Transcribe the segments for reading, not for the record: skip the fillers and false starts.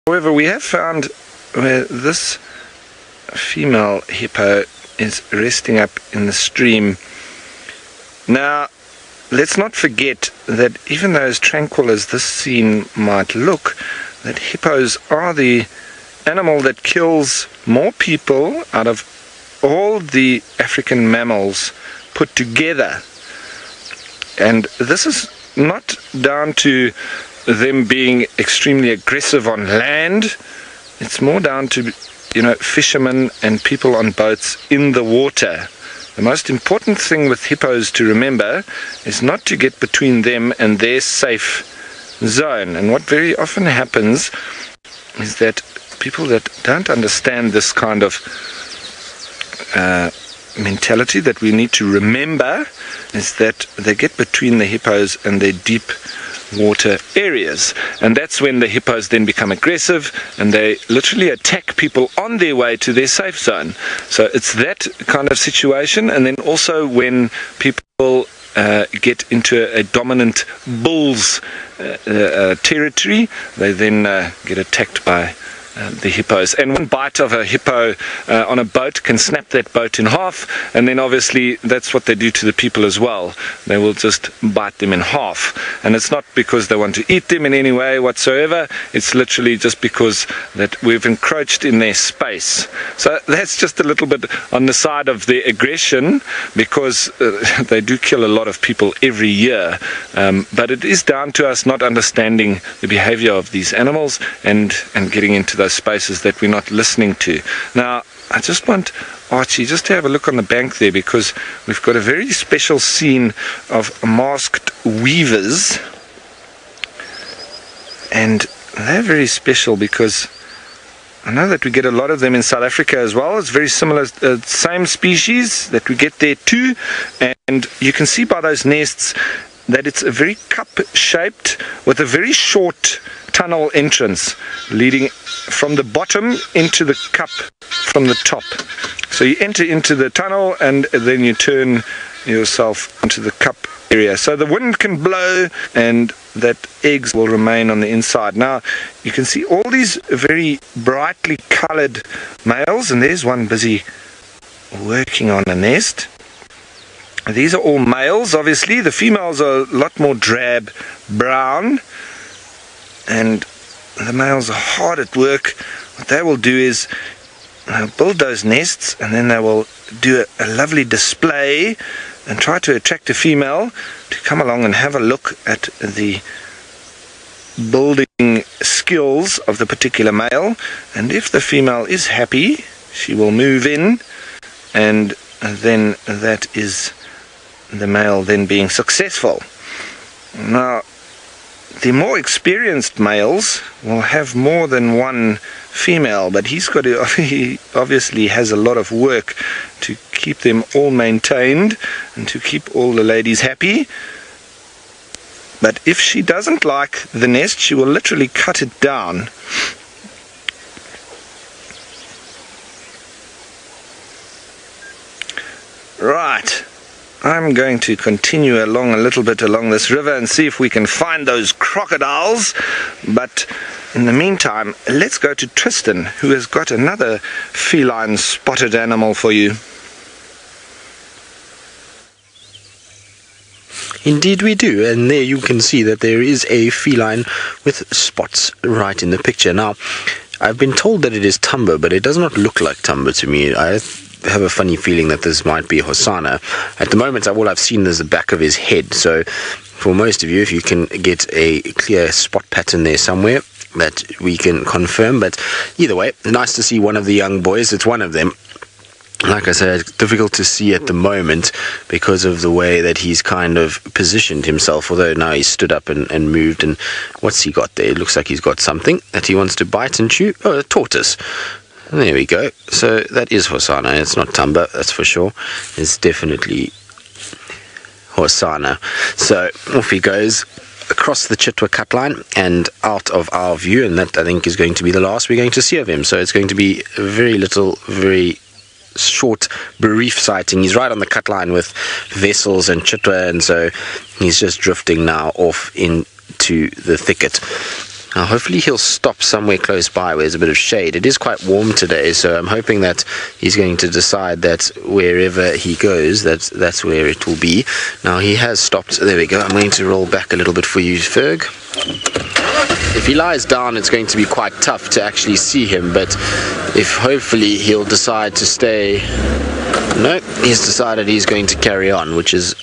However, we have found where this female hippo is resting up in the stream. Now, let's not forget that even though as tranquil as this scene might look, that hippos are the animal that kills more people out of all the African mammals put together. And this is not down to them being extremely aggressive on land. It's more down to, fishermen and people on boats in the water. The most important thing with hippos to remember is not to get between them and their safe zone. And what very often happens is that people that don't understand this kind of mentality that we need to remember is that they get between the hippos and their deep water areas, and that's when the hippos then become aggressive and they literally attack people on their way to their safe zone. So it's that kind of situation. And then also when people get into a dominant bull's territory, they then get attacked by the hippos. And one bite of a hippo on a boat can snap that boat in half, and then obviously that's what they do to the people as well. They will just bite them in half, and it's not because they want to eat them in any way whatsoever. It's literally just because that we've encroached in their space. So that's just a little bit on the side of the aggression, because they do kill a lot of people every year, but it is down to us not understanding the behavior of these animals and getting into those spaces that we're not listening to. Now, I just want Archie just to have a look on the bank there, because we've got a very special scene of masked weavers, and they're very special because I know that we get a lot of them in South Africa as well. It's very similar, same species that we get there too, and you can see by those nests that it's a very cup-shaped with a very short tunnel entrance leading from the bottom into the cup from the top. So you enter into the tunnel and then you turn yourself into the cup area. So the wind can blow and that eggs will remain on the inside. Now you can see all these very brightly colored males, and there's one busy working on a nest. These are all males, obviously. The females are a lot more drab brown, and the males are hard at work. What they will do is build those nests, and then they will do a lovely display and try to attract a female to come along and have a look at the building skills of the particular male. And if the female is happy, she will move in, and then that is the male then being successful. Now, the more experienced males will have more than one female, but he obviously has a lot of work to keep them all maintained and to keep all the ladies happy. But if she doesn't like the nest, she will literally cut it down. Right. I'm going to continue along a little bit along this river and see if we can find those crocodiles. But in the meantime, let's go to Tristan, who has got another feline spotted animal for you. Indeed we do, and there you can see that there is a feline with spots right in the picture. Now, I've been told that it is Tumba, but it does not look like Tumba to me. I have a funny feeling that this might be Hosana. At the moment, all I've seen is the back of his head, so for most of you, if you can get a clear spot pattern there somewhere, that we can confirm. But either way, nice to see one of the young boys. It's one of them. Like I said, it's difficult to see at the moment because of the way that he's kind of positioned himself, although now he's stood up and moved. And what's he got there? It looks like he's got something that he wants to bite and chew. Oh, a tortoise. There we go. So that is Hosana. It's not Tumba, that's for sure. It's definitely Hosana. So off he goes across the Chitwa cut line and out of our view, and that I think is going to be the last we're going to see of him. So it's going to be very little, very short, brief sighting. He's right on the cut line with vessels and Chitwa, and so he's just drifting now off into the thicket. Now hopefully he'll stop somewhere close by where there's a bit of shade. It is quite warm today, so I'm hoping that he's going to decide that wherever he goes, that's where it will be. Now he has stopped. There we go. I'm going to roll back a little bit for you, Ferg. If he lies down, it's going to be quite tough to actually see him, but if hopefully he'll decide to stay. No, he's decided he's going to carry on, which is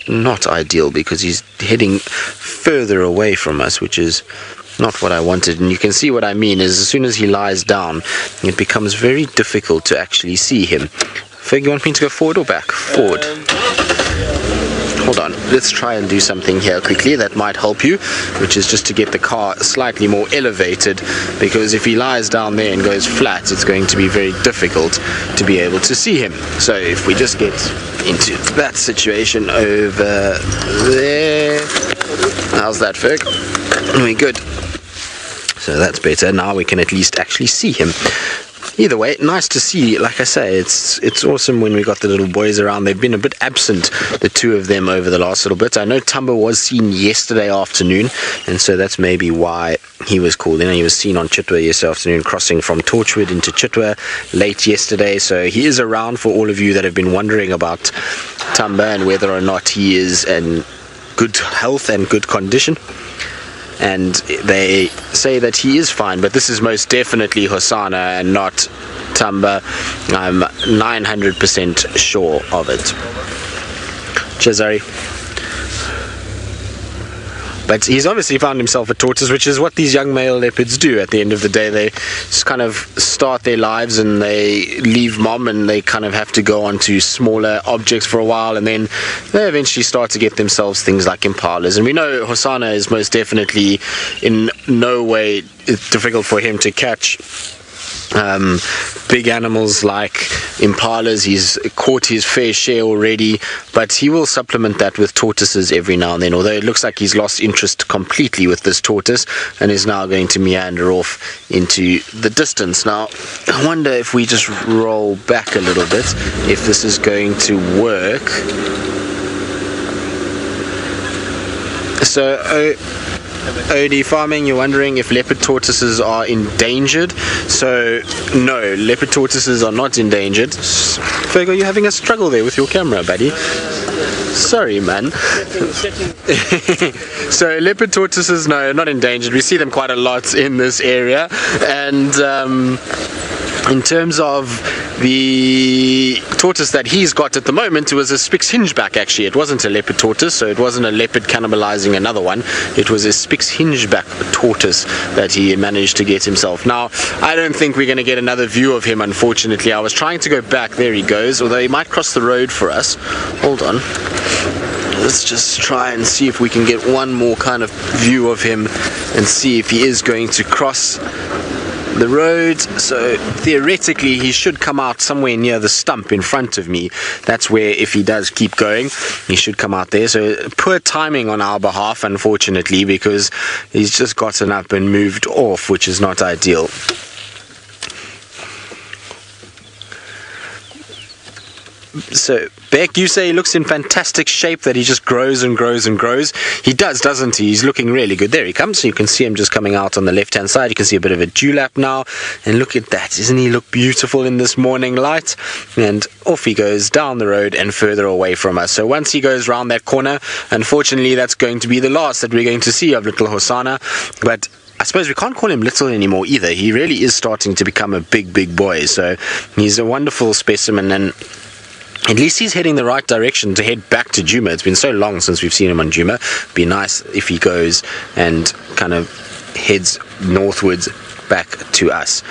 not ideal because he's heading further away from us, which is not what I wanted. And you can see what I mean is as soon as he lies down, it becomes very difficult to actually see him. Ferg, you want me to go forward or back? Forward. Hold on, let's try and do something here quickly that might help you, which is just to get the car slightly more elevated, because if he lies down there and goes flat, it's going to be very difficult to be able to see him. So if we just get into that situation over there. How's that, Ferg? Very good. So that's better. Now we can at least actually see him. Either way, nice to see. Like I say, it's awesome when we got the little boys around. They've been a bit absent, the two of them, over the last little bit. I know Tumba was seen yesterday afternoon, and so that's maybe why he was called in. He was seen on Chitwa yesterday afternoon, crossing from Torchwood into Chitwa late yesterday. So he is around for all of you that have been wondering about Tumba and whether or not he is in good health and good condition. And they say that he is fine, but this is most definitely Hosana and not Tumba. I'm 900% sure of it. Chezari. But he's obviously found himself a tortoise, which is what these young male leopards do. At the end of the day, they just kind of start their lives and they leave mom and they kind of have to go on to smaller objects for a while, and then they eventually start to get themselves things like impalas. And we know Hosana is most definitely in no way difficult for him to catch big animals like impalas. He's caught his fair share already, but he will supplement that with tortoises every now and then, although it looks like he's lost interest completely with this tortoise and is now going to meander off into the distance. Now I wonder if we just roll back a little bit, if this is going to work. So OD Farming, you're wondering if leopard tortoises are endangered. So no, leopard tortoises are not endangered. Ferg, are you having a struggle there with your camera, buddy? Sorry, man. So leopard tortoises, no, not endangered. We see them quite a lot in this area. And in terms of the tortoise that he's got at the moment, it was a Spix hingeback actually. It wasn't a leopard tortoise, so it wasn't a leopard cannibalizing another one. It was a Spix hingeback tortoise that he managed to get himself. Now, I don't think we're going to get another view of him, unfortunately. I was trying to go back. There he goes, although he might cross the road for us. Hold on. Let's just try and see if we can get one more kind of view of him and see if he is going to cross the road. So theoretically he should come out somewhere near the stump in front of me. That's where, if he does keep going, he should come out there. So poor timing on our behalf, unfortunately, because he's just gotten up and moved off, which is not ideal. So Beck, you say he looks in fantastic shape, that he just grows and grows and grows. He does, doesn't he? He's looking really good. There he comes. So you can see him just coming out on the left hand side. You can see a bit of a dewlap now, and look at that. Doesn't he look beautiful in this morning light? And off he goes down the road and further away from us. So once he goes round that corner, unfortunately that's going to be the last that we're going to see of little Hosana. But I suppose we can't call him little anymore either. He really is starting to become a big boy. So he's a wonderful specimen, and at least he's heading the right direction to head back to Djuma. It's been so long since we've seen him on Djuma. It'd be nice if he goes and kind of heads northwards back to us.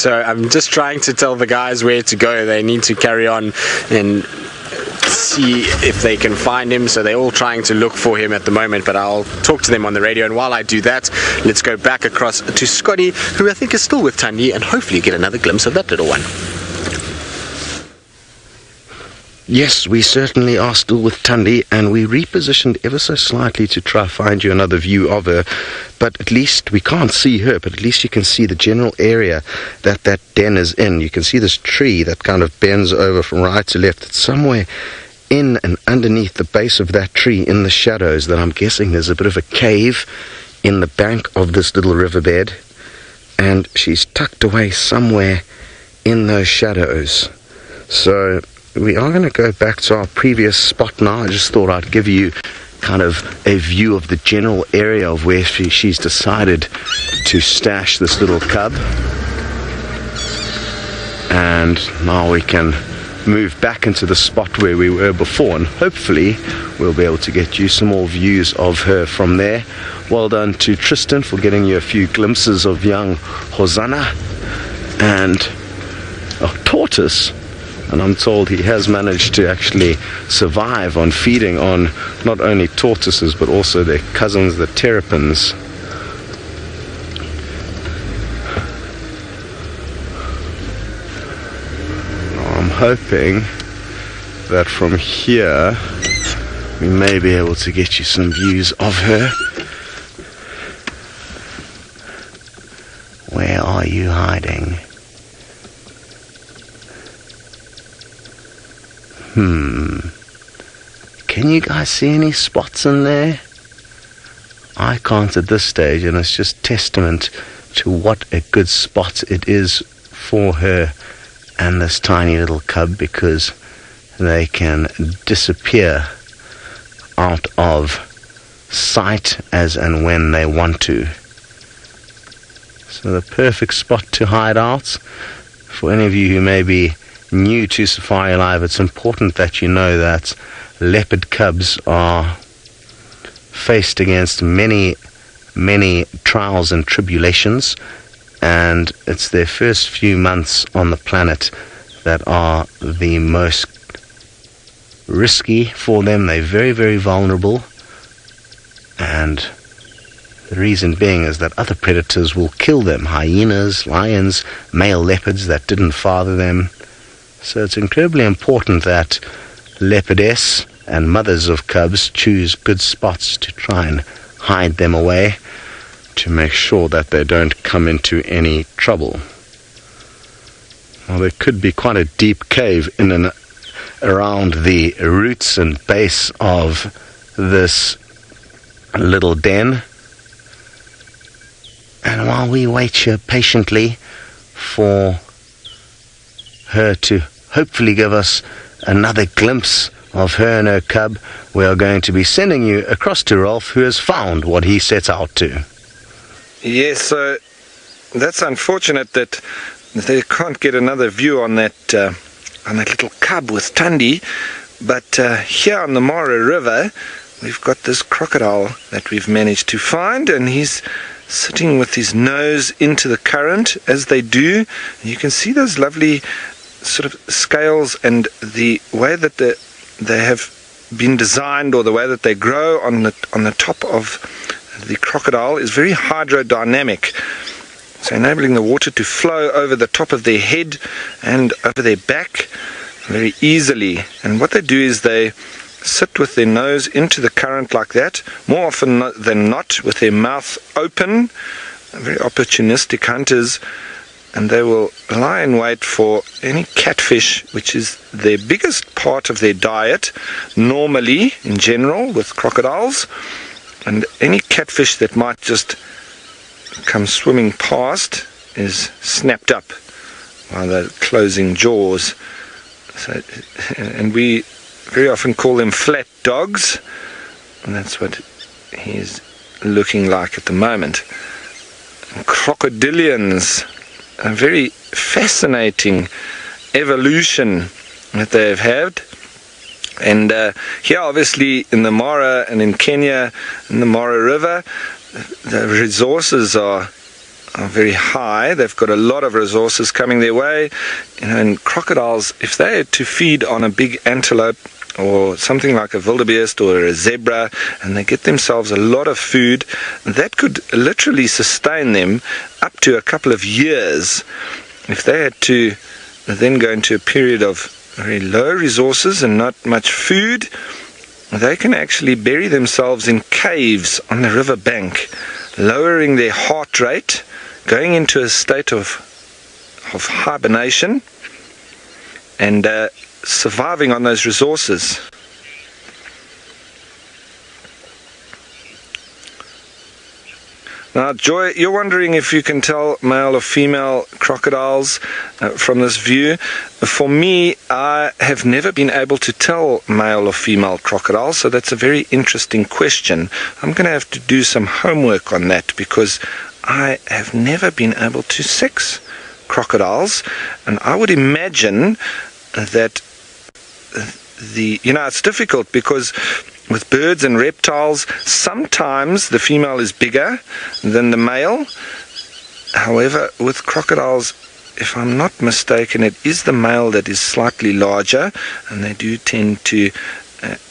So I'm just trying to tell the guys where to go. They need to carry on and see if they can find him. So they're all trying to look for him at the moment, but I'll talk to them on the radio. And while I do that, let's go back across to Scotty, who I think is still with Thandi, and hopefully get another glimpse of that little one. Yes, we certainly are still with Thandi, and we repositioned ever so slightly to try to find you another view of her. But at least we can't see her, but at least you can see the general area that that den is in. You can see this tree that kind of bends over from right to left. It's somewhere in and underneath the base of that tree in the shadows that I'm guessing there's a bit of a cave in the bank of this little riverbed, and she's tucked away somewhere in those shadows. So we are going to go back to our previous spot now. I just thought I'd give you kind of a view of the general area of where she's decided to stash this little cub. And now we can move back into the spot where we were before, and hopefully we'll be able to get you some more views of her from there. Well done to Tristan for getting you a few glimpses of young Hosana and a tortoise, and I'm told he has managed to actually survive on feeding on not only tortoises but also their cousins, the terrapins. I'm hoping that from here we may be able to get you some views of her. Where are you hiding? Can you guys see any spots in there? I can't at this stage, and it's just testament to what a good spot it is for her and this tiny little cub, because they can disappear out of sight as and when they want to. So the perfect spot to hide out. For any of you who may be new to Safari Live, it's important that you know that leopard cubs are faced against many trials and tribulations, and it's their first few months on the planet that are the most risky for them. They're very vulnerable, and the reason being is that other predators will kill them. Hyenas, lions, male leopards that didn't father them. So it's incredibly important that leopardess and mothers of cubs choose good spots to try and hide them away, to make sure that they don't come into any trouble. Well, there could be quite a deep cave in and around the roots and base of this little den. And while we wait here patiently for her to hopefully give us another glimpse of her and her cub, we are going to be sending you across to Rolf, who has found what he set out to. Yes, so that's unfortunate that they can't get another view on that little cub with Thandi. But here on the Mara River, we've got this crocodile that we've managed to find, and he's sitting with his nose into the current, as they do. And you can see those lovely sort of scales, and the way that they have been designed, or the way that they grow on the top of the crocodile, is very hydrodynamic, so enabling the water to flow over the top of their head and over their back very easily. And what they do is they sit with their nose into the current like that, more often than not with their mouth open. Very opportunistic hunters, and they will lie in wait for any catfish, which is their biggest part of their diet normally in general with crocodiles. And any catfish that might just come swimming past is snapped up by the closing jaws. So, and we very often call them flat dogs, and that's what he's looking like at the moment. Crocodilians, a very fascinating evolution that they've had. And here obviously in the Mara and in Kenya, in the Mara River, the resources are very high. They've got a lot of resources coming their way. You know, and crocodiles, if they had to feed on a big antelope or something like a wildebeest or a zebra, and they get themselves a lot of food, that could literally sustain them up to a couple of years. If they had to then go into a period of very low resources and not much food, they can actually bury themselves in caves on the river bank, lowering their heart rate, going into a state of hibernation, and surviving on those resources. Now, Joy, you're wondering if you can tell male or female crocodiles from this view. For me, I have never been able to tell male or female crocodiles, so that's a very interesting question. I'm going to have to do some homework on that because I have never been able to sex crocodiles, and I would imagine that it's difficult because with birds and reptiles, sometimes the female is bigger than the male. However, with crocodiles, if I'm not mistaken, it is the male that is slightly larger, and they do tend to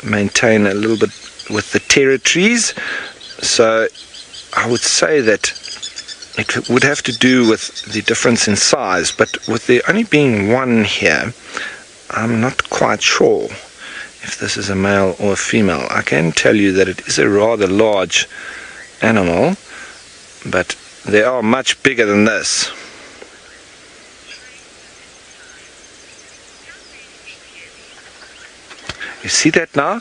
maintain a little bit with the territories. So I would say that it would have to do with the difference in size, but with there only being one here, I'm not quite sure if this is a male or a female. I can tell you that it is a rather large animal, but they are much bigger than this. You see that now?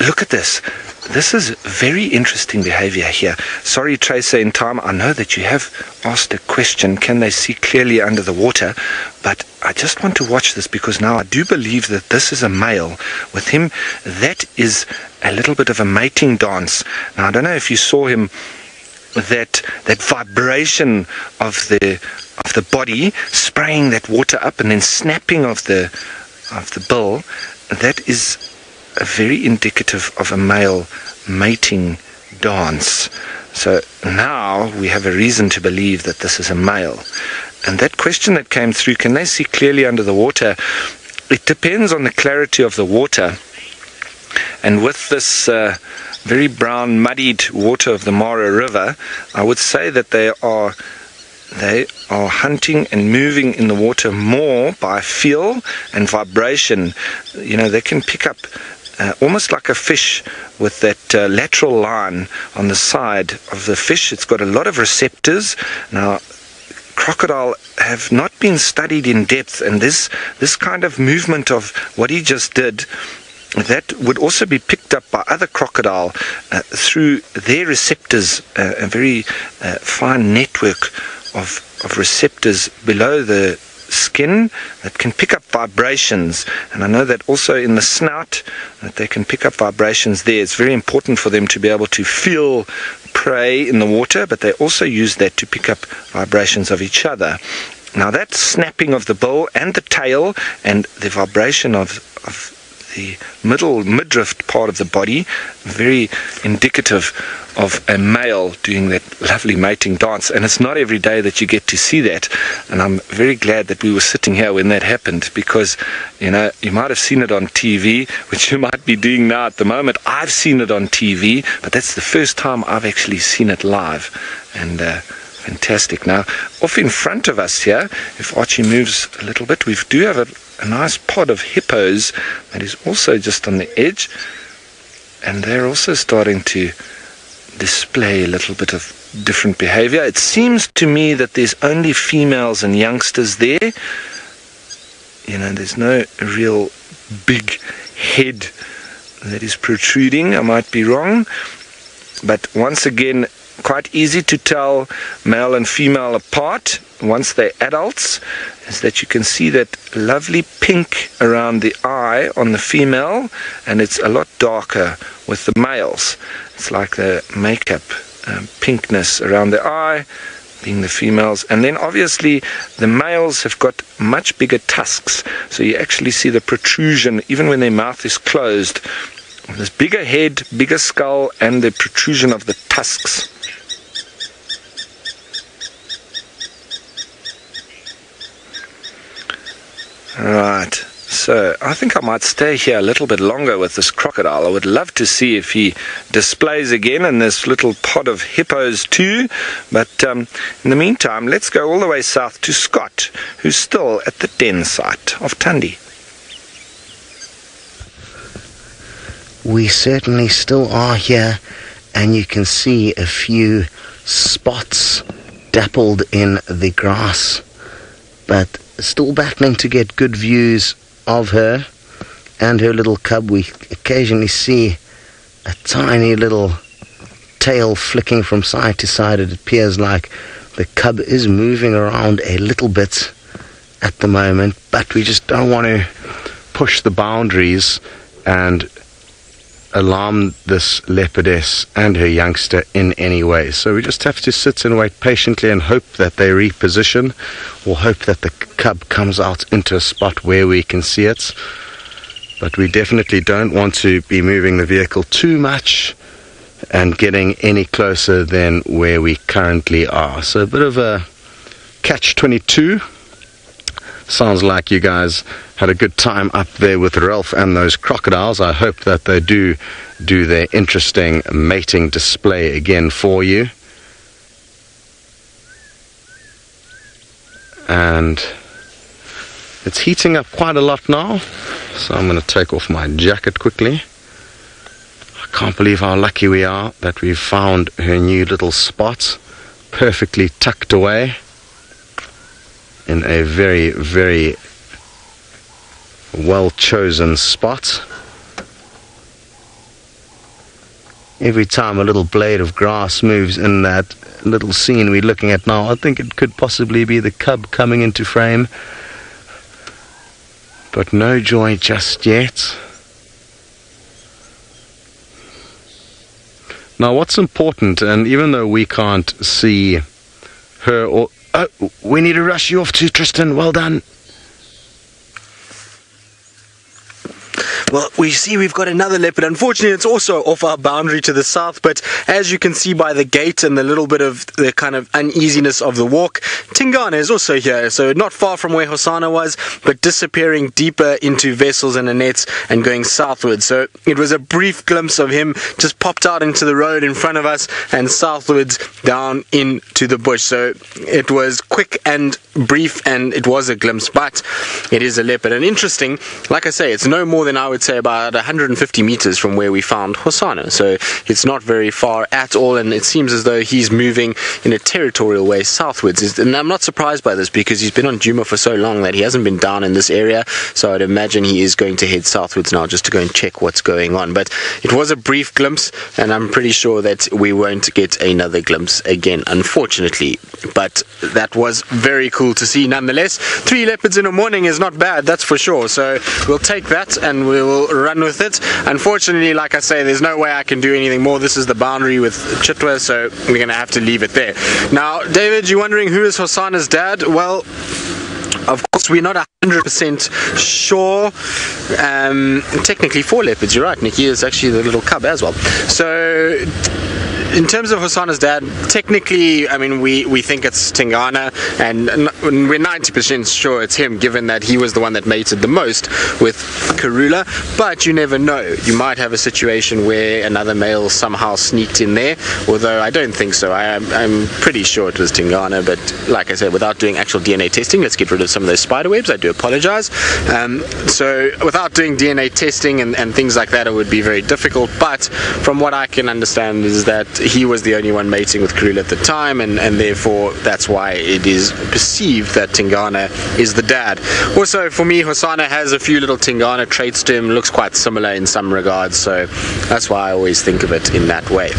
Look at this. This is very interesting behavior here. Sorry, Tracer, in time, I know that you have asked a question, can they see clearly under the water? But I just want to watch this because now I do believe that this is a male. With him, that is a little bit of a mating dance. Now, I don't know if you saw him, that vibration of the body, spraying that water up and then snapping of the bill, that is very indicative of a male mating dance. So now we have a reason to believe that this is a male. And that question that came through, can they see clearly under the water? It depends on the clarity of the water. And with this very brown, muddied water of the Mara River, I would say that they are hunting and moving in the water more by feel and vibration. They can pick up almost like a fish with that lateral line on the side of the fish. It's got a lot of receptors. Now, crocodile have not been studied in depth, and this kind of movement of what he just did, that would also be picked up by other crocodile through their receptors, a very fine network of receptors below the skin that can pick up vibrations. And I know that also in the snout that they can pick up vibrations there. It's very important for them to be able to feel prey in the water, but they also use that to pick up vibrations of each other. Now that snapping of the bill and the tail and the vibration of the midriff part of the body, very indicative of a male doing that lovely mating dance. And it's not every day that you get to see that, and I'm very glad that we were sitting here when that happened, because you might have seen it on TV, which you might be doing now at the moment. I've seen it on TV, but that's the first time I've actually seen it live. And fantastic. Now off in front of us here, if Archie moves a little bit, we do have a nice pod of hippos that is also just on the edge, and they're also starting to display a little bit of different behavior. It seems to me that there's only females and youngsters there. There's no real big head that is protruding. I might be wrong, but once again, quite easy to tell male and female apart once they're adults, is that you can see that lovely pink around the eye on the female, and it's a lot darker with the males. It's like the makeup pinkness around the eye being the females. And then obviously the males have got much bigger tusks, so you actually see the protrusion even when their mouth is closed. This bigger head, bigger skull, and the protrusion of the tusks. Right, so I think I might stay here a little bit longer with this crocodile. I would love to see if he displays again in this little pod of hippos too. But in the meantime, let's go all the way south to Scott, who's still at the den site of Thandi. We certainly still are here, and you can see a few spots dappled in the grass, but still battling to get good views of her and her little cub. We occasionally see a tiny little tail flicking from side to side. It appears like the cub is moving around a little bit at the moment, but we just don't want to push the boundaries and alarm this leopardess and her youngster in any way. So we just have to sit and wait patiently and hope that they reposition, or hope that the cub comes out into a spot where we can see it. But we definitely don't want to be moving the vehicle too much and getting any closer than where we currently are. So a bit of a catch-22. Sounds like you guys had a good time up there with Ralph and those crocodiles. I hope that they do their interesting mating display again for you. And it's heating up quite a lot now, so I'm going to take off my jacket quickly. I can't believe how lucky we are that we've found her new little spot, perfectly tucked away in a very, very well chosen spot. Every time a little blade of grass moves in that little scene we're looking at now, I think it could possibly be the cub coming into frame. But no joy just yet. Now what's important, and even though we can't see her or... Oh, we need to rush you off too, Tristan. Well done. Well, we see we've got another leopard. Unfortunately, it's also off our boundary to the south, but as you can see by the gait and the little bit of the kind of uneasiness of the walk, Tingana is also here, so not far from where Hosana was, but disappearing deeper into vessels and the nets and going southwards. So it was a brief glimpse of him, just popped out into the road in front of us and southwards down into the bush. So it was quick and brief, and it was a glimpse, but it is a leopard. And interesting, like I say, it's no more than I would say about 150 meters from where we found Hosana, so it's not very far at all, and it seems as though he's moving in a territorial way southwards. And I'm not surprised by this, because he's been on Djuma for so long that he hasn't been down in this area, so I'd imagine he is going to head southwards now just to go and check what's going on. But it was a brief glimpse, and I'm pretty sure that we won't get another glimpse again, unfortunately, but that was very cool to see nonetheless. 3 leopards in a morning is not bad, that's for sure, so we'll take that and we'll run with it. Unfortunately, like I say, there's no way I can do anything more. This is the boundary with Chitwa, so we're going to have to leave it there. Now, David, you're wondering who is Hosana's dad? Well, of course, we're not 100% sure. Technically 4 leopards, you're right, Nikki, is actually the little cub as well. So in terms of Hosana's dad, technically, I mean, we think it's Tingana, and we're 90% sure it's him, given that he was the one that mated the most with Kruger. But you never know. You might have a situation where another male somehow sneaked in there, although I don't think so. I'm pretty sure it was Tingana, but like I said, without doing actual DNA testing, let's get rid of some of those spider webs. I do apologize. So without doing DNA testing and things like that, it would be very difficult. But from what I can understand is that he was the only one mating with Kruger at the time, and therefore that's why it is perceived that Tingana is the dad. Also, for me, Hosana has a few little Tingana traits to him, looks quite similar in some regards, so that's why I always think of it in that way.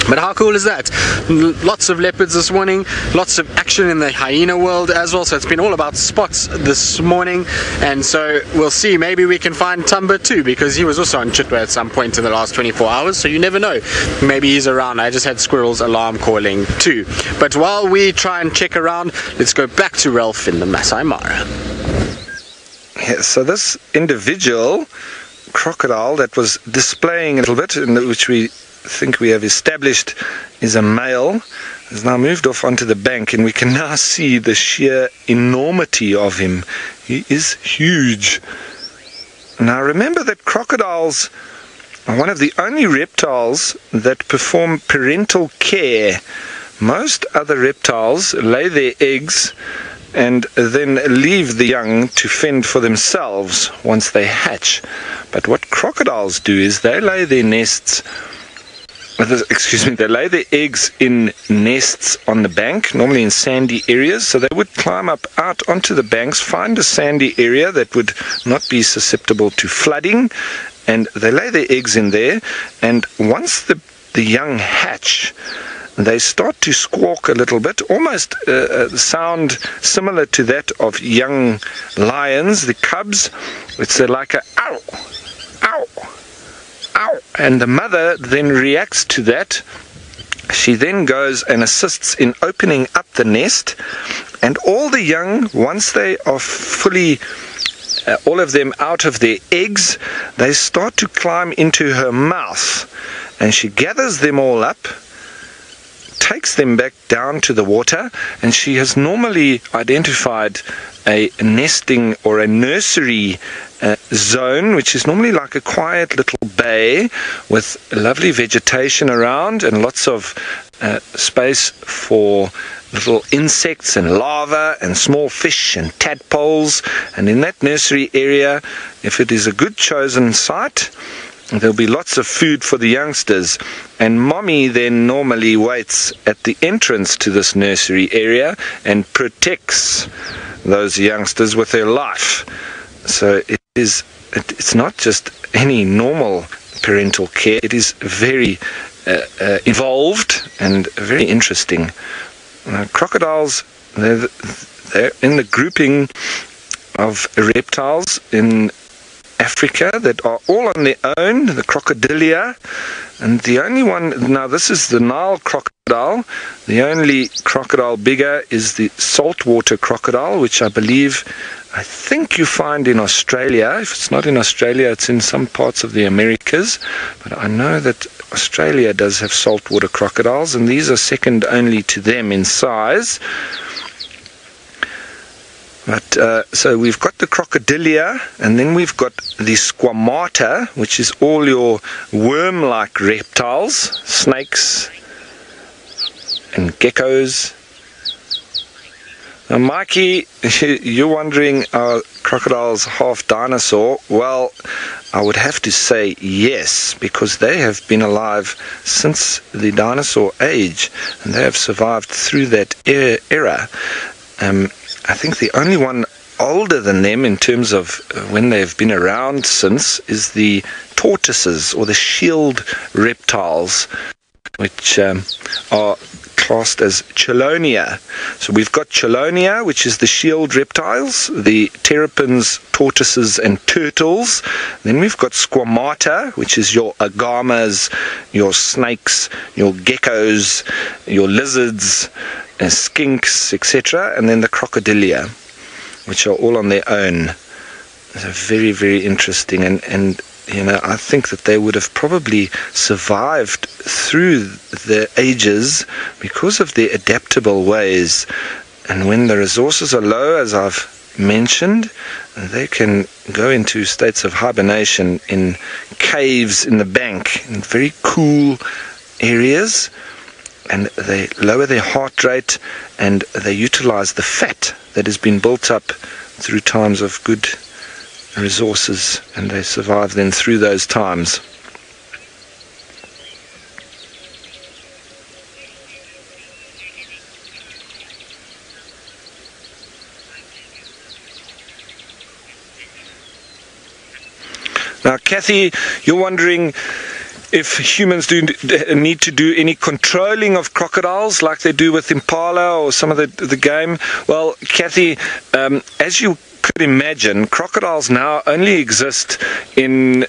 But how cool is that? Lots of leopards this morning, lots of action in the hyena world as well, so it's been all about spots this morning, and so we'll see, maybe we can find Tumba too, because he was also on Chitwa at some point in the last 24 hours, so you never know, maybe he's around. I just had squirrels alarm calling too. But while we try and check around, let's go back to Ralph in the Masai Mara. Yeah, so this individual crocodile that was displaying a little bit, in which we think we have established is a male, has now moved off onto the bank, and we can now see the sheer enormity of him. He is huge. Now remember that crocodiles are one of the only reptiles that perform parental care. Most other reptiles lay their eggs and then leave the young to fend for themselves once they hatch. But what crocodiles do is they lay their nests they lay their eggs in nests on the bank, normally in sandy areas. So they would climb up out onto the banks, find a sandy area that would not be susceptible to flooding, and they lay their eggs in there. And once the the young hatch, they start to squawk a little bit, almost sound similar to that of young lions, the cubs. It's like a ow, ow, ow. And the mother then reacts to that. She then goes and assists in opening up the nest, and all the young, once they are fully all of them out of their eggs, they start to climb into her mouth, and she gathers them all up, takes them back down to the water, and she has normally identified a nesting or a nursery zone, which is normally like a quiet little bay with lovely vegetation around and lots of space for little insects and larvae and small fish and tadpoles. And in that nursery area, if it is a good chosen site, there'll be lots of food for the youngsters, and mommy then normally waits at the entrance to this nursery area and protects those youngsters with her life. So it's not just any normal parental care, it is very involved and very interesting. Crocodiles, they're in the grouping of reptiles in Africa that are all on their own, the crocodilia, and the only one, now this is the Nile crocodile, the only crocodile bigger is the saltwater crocodile, which I think you find in Australia. If it's not in Australia, it's in some parts of the Americas, but I know that Australia does have saltwater crocodiles, and these are second only to them in size. But so we've got the crocodilia, and then we've got the squamata, which is all your worm-like reptiles, snakes and geckos. Now, Mikey, you're wondering, are crocodiles half dinosaur? Well, I would have to say yes, because they have been alive since the dinosaur age, and they have survived through that era. I think the only one older than them in terms of when they've been around since is the tortoises or the shield reptiles, which are classed as chelonia. So we've got chelonia, which is the shield reptiles, the terrapins, tortoises and turtles. Then we've got squamata, which is your agamas, your snakes, your geckos, your lizards, skinks, etc. And then the crocodilia, which are all on their own. So very, very interesting, and you know, I think that they would have probably survived through the ages because of their adaptable ways. And when the resources are low, as I've mentioned, they can go into states of hibernation in caves in the bank, in very cool areas, and they lower their heart rate, and they utilize the fat that has been built up through times of good resources, and they survive then through those times. Now, Kathy, you're wondering if humans need to do any controlling of crocodiles like they do with impala or some of the game. Well, Kathy, as you could imagine, crocodiles now only exist in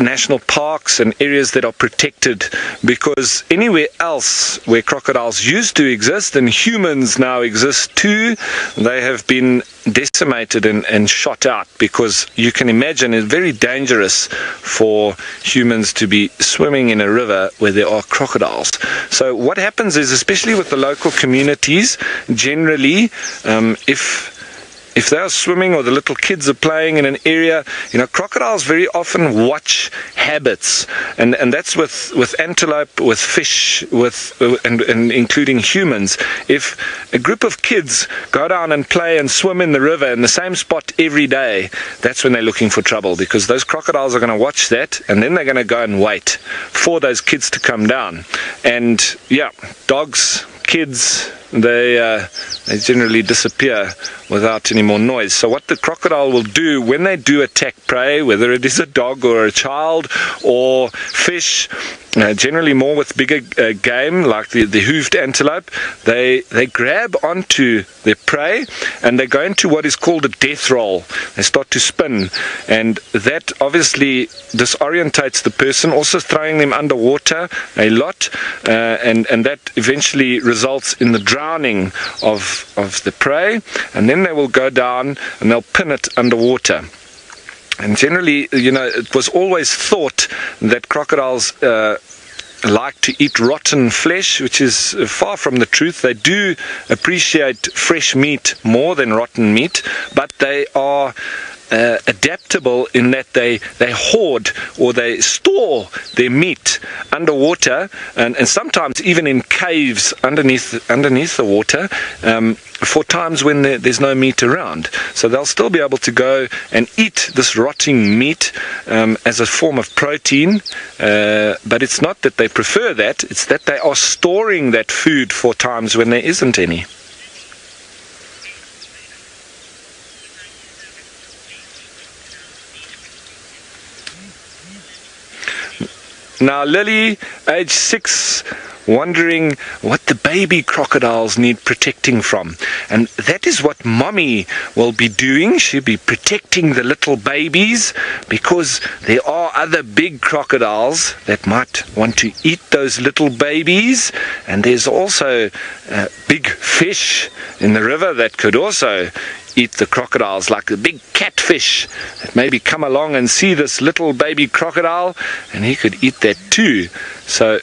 national parks and areas that are protected, because anywhere else where crocodiles used to exist, and humans now exist too, they have been decimated and shot out, because you can imagine it's very dangerous for humans to be swimming in a river where there are crocodiles. So what happens is, especially with the local communities, generally if they are swimming or the little kids are playing in an area, you know, crocodiles very often watch habits, and that's with antelope, with fish, and including humans. If a group of kids go down and play and swim in the river in the same spot every day, that's when they're looking for trouble, because those crocodiles are going to watch that, and then they're going to go and wait for those kids to come down. And yeah, dogs, kids, they generally disappear without any more noise. So what the crocodile will do when they do attack prey, whether it is a dog or a child or fish, generally more with bigger game like the hoofed antelope, they grab onto their prey and they go into what is called a death roll. They start to spin, and that obviously disorientates the person, also throwing them underwater a lot, and that eventually results in the drowning of the prey, and then they will go down and they'll pin it underwater. And generally, it was always thought that crocodiles like to eat rotten flesh, which is far from the truth. They do appreciate fresh meat more than rotten meat, but they are adaptable in that they hoard or they store their meat underwater, and sometimes even in caves underneath the water, for times when there's no meat around. So they'll still be able to go and eat this rotting meat as a form of protein, but it's not that they prefer that, it's that they are storing that food for times when there isn't any. Now Lily, age 6, wondering what the baby crocodiles need protecting from. And that is what Mommy will be doing. She'll be protecting the little babies, because there are other big crocodiles that might want to eat those little babies. And there's also big fish in the river that could also eat the crocodiles, like the big catfish that maybe come along and see this little baby crocodile, and he could eat that too. So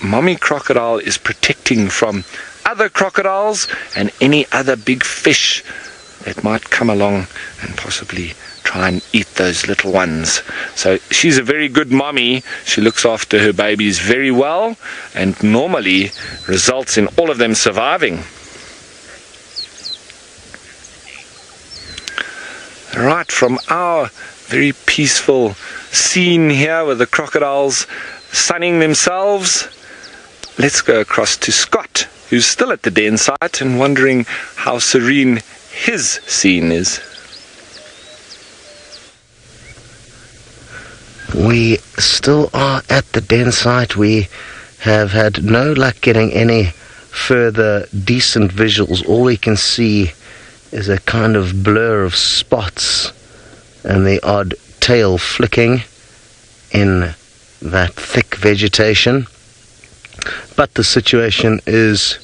Mommy crocodile is protecting from other crocodiles and any other big fish that might come along and possibly try and eat those little ones. So she's a very good mommy. She looks after her babies very well, and normally results in all of them surviving. Right, from our very peaceful scene here with the crocodiles sunning themselves, let's go across to Scott, who's still at the den site and wondering how serene his scene is. We still are at the den site. We have had no luck getting any further decent visuals. All we can see is a kind of blur of spots and the odd tail flicking in that thick vegetation. But the situation is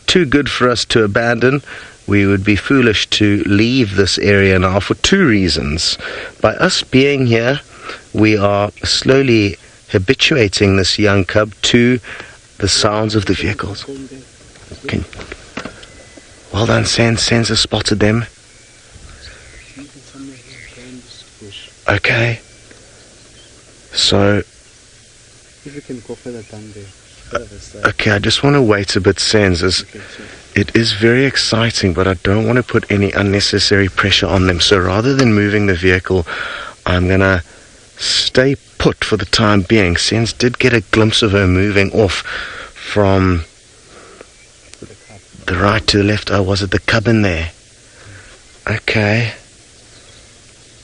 too good for us to abandon. We would be foolish to leave this area now for two reasons. By us being here, we are slowly habituating this young cub to the sounds of the vehicles. Well done, Sense has spotted them. Okay. So, if you can go further down there. Okay, I just want to wait a bit, Sense. It is very exciting, but I don't want to put any unnecessary pressure on them. So rather than moving the vehicle, I'm going to stay put for the time being. Sense did get a glimpse of her moving off from the right to the left. Oh, was it the cub in there? Okay.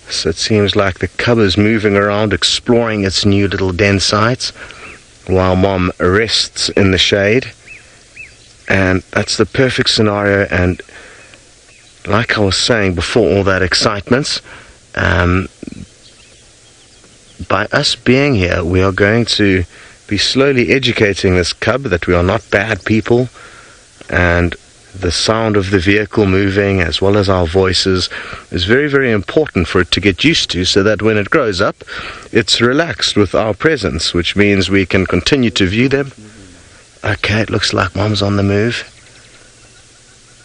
So it seems like the cub is moving around, exploring its new little den sites, while Mom rests in the shade. And that's the perfect scenario. And like I was saying before, all that excitement, by us being here, we are going to be slowly educating this cub that we are not bad people, and the sound of the vehicle moving as well as our voices is very, very important for it to get used to, so that when it grows up, it's relaxed with our presence, which means we can continue to view them. Okay, it looks like Mom's on the move.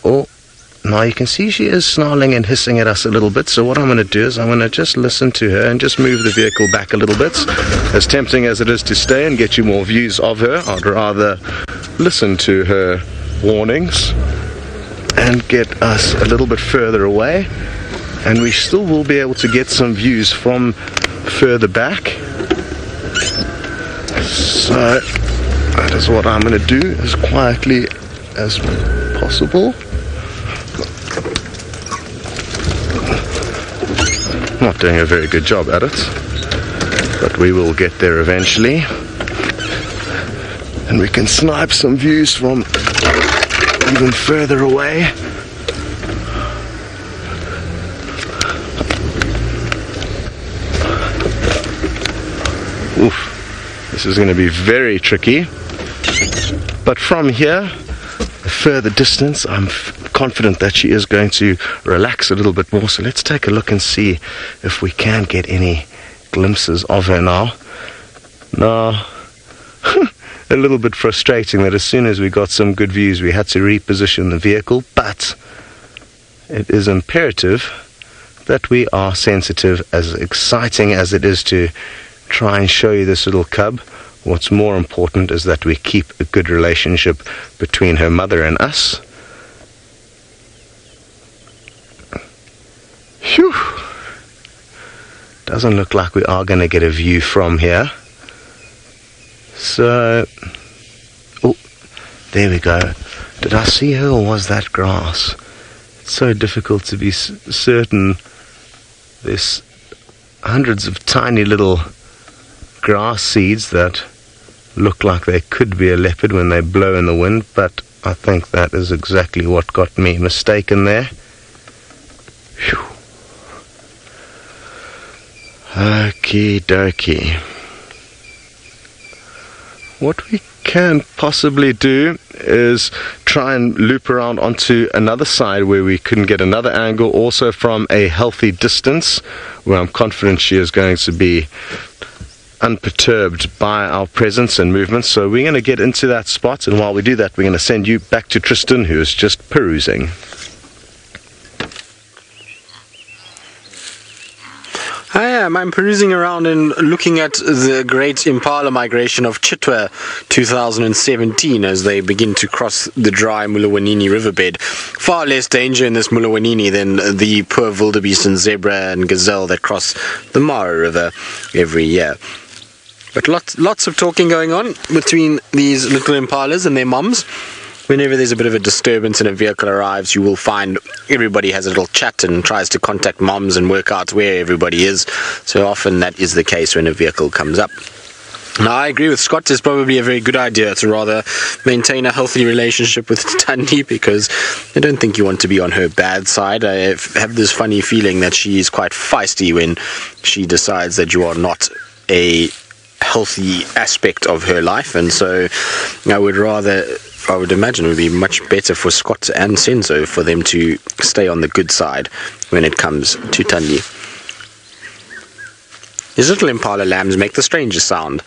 Oh, now you can see she is snarling and hissing at us a little bit. So what I'm going to do is I'm going to just listen to her and just move the vehicle back a little bit. As tempting as it is to stay and get you more views of her, I'd rather listen to her warnings and get us a little bit further away, and we still will be able to get some views from further back. So that is what I'm going to do as quietly as possible. not doing a very good job at it, but we will get there eventually. And we can snipe some views from even further away. Oof, this is going to be very tricky. But from here, a further distance, I'm confident that she is going to relax a little bit more. So let's take a look and see if we can get any glimpses of her now. Now, a little bit frustrating that as soon as we got some good views, we had to reposition the vehicle, but it is imperative that we are sensitive. As exciting as it is to try and show you this little cub, what's more important is that we keep a good relationship between her mother and us. Phew! Doesn't look like we are going to get a view from here. So, oh, there we go. Did I see her, or was that grass? It's so difficult to be certain. There's hundreds of tiny little grass seeds that look like they could be a leopard when they blow in the wind, but I think that is exactly what got me mistaken there. Whew. Okie dokie. What we can possibly do is try and loop around onto another side where we can get another angle, also from a healthy distance, where I'm confident she is going to be unperturbed by our presence and movement. So we're going to get into that spot, and while we do that, we're going to send you back to Tristan, who is just perusing. I am. I'm perusing around and looking at the great impala migration of Chitwa 2017 as they begin to cross the dry Mulawanini riverbed. Far less danger in this Mulawanini than the poor wildebeest and zebra and gazelle that cross the Mara River every year. But lots of talking going on between these little impalas and their mums. Whenever there's a bit of a disturbance and a vehicle arrives, you will find everybody has a little chat and tries to contact moms and work out where everybody is. So often that is the case when a vehicle comes up. Now, I agree with Scott. It's probably a very good idea to rather maintain a healthy relationship with Thandi, because I don't think you want to be on her bad side. I have this funny feeling that she is quite feisty when she decides that you are not a healthy aspect of her life, and so I would imagine it would be much better for Scott and Senzo for them to stay on the good side when it comes to Thandi. These little impala lambs make the strangest sound.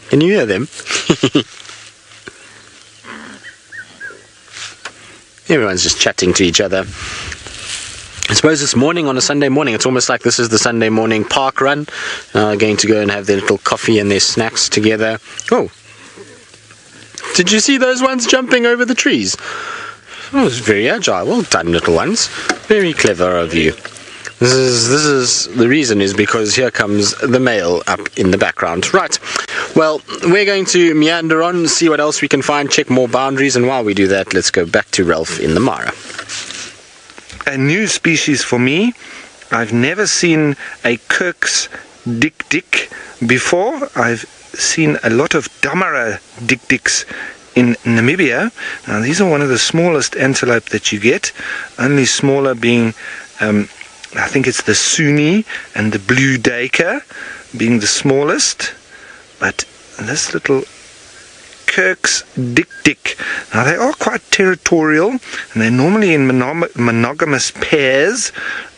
Can you hear them? Everyone's just chatting to each other. I suppose this morning, on a Sunday morning, it's almost like this is the Sunday morning park run. Going to go and have their little coffee and their snacks together. Oh, did you see those ones jumping over the trees? Oh, it's very agile. Well done, little ones. Very clever of you. This is the reason is because here comes the male up in the background. Right. Well, we're going to meander on, see what else we can find, check more boundaries, and while we do that, let's go back to Ralph in the Mara. A new species for me. I've never seen a Kirk's dik-dik before. I've seen a lot of Damara dik-diks in Namibia. Now, these are one of the smallest antelope that you get, only smaller being, I think it's the Sunni and the Blue Duiker being the smallest, but this little Kirk's dik-dik. Now, they are quite territorial, and they're normally in monogamous pairs,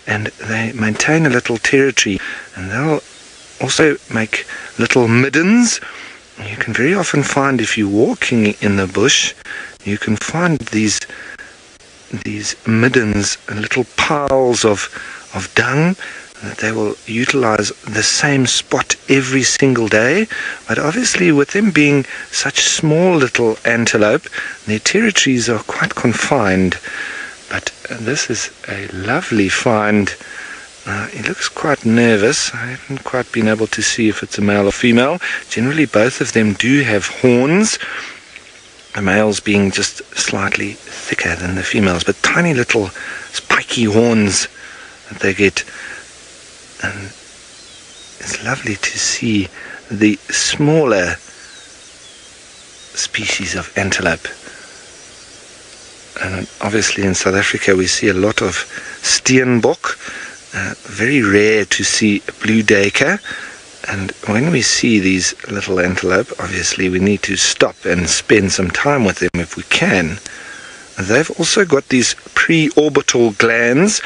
and they maintain a little territory, and they'll also make little middens. You can very often find, if you're walking in the bush, you can find these middens and little piles of dung that they will utilize the same spot every single day. But obviously, with them being such small little antelope, their territories are quite confined. But this is a lovely find. He looks quite nervous. I haven't quite been able to see if it's a male or female. Generally, both of them do have horns. The males being just slightly thicker than the females, but tiny little spiky horns that they get. And it's lovely to see the smaller species of antelope. And obviously in South Africa we see a lot of steenbok. Very rare to see blue duiker. And when we see these little antelope, obviously we need to stop and spend some time with them if we can. They've also got these pre-orbital glands.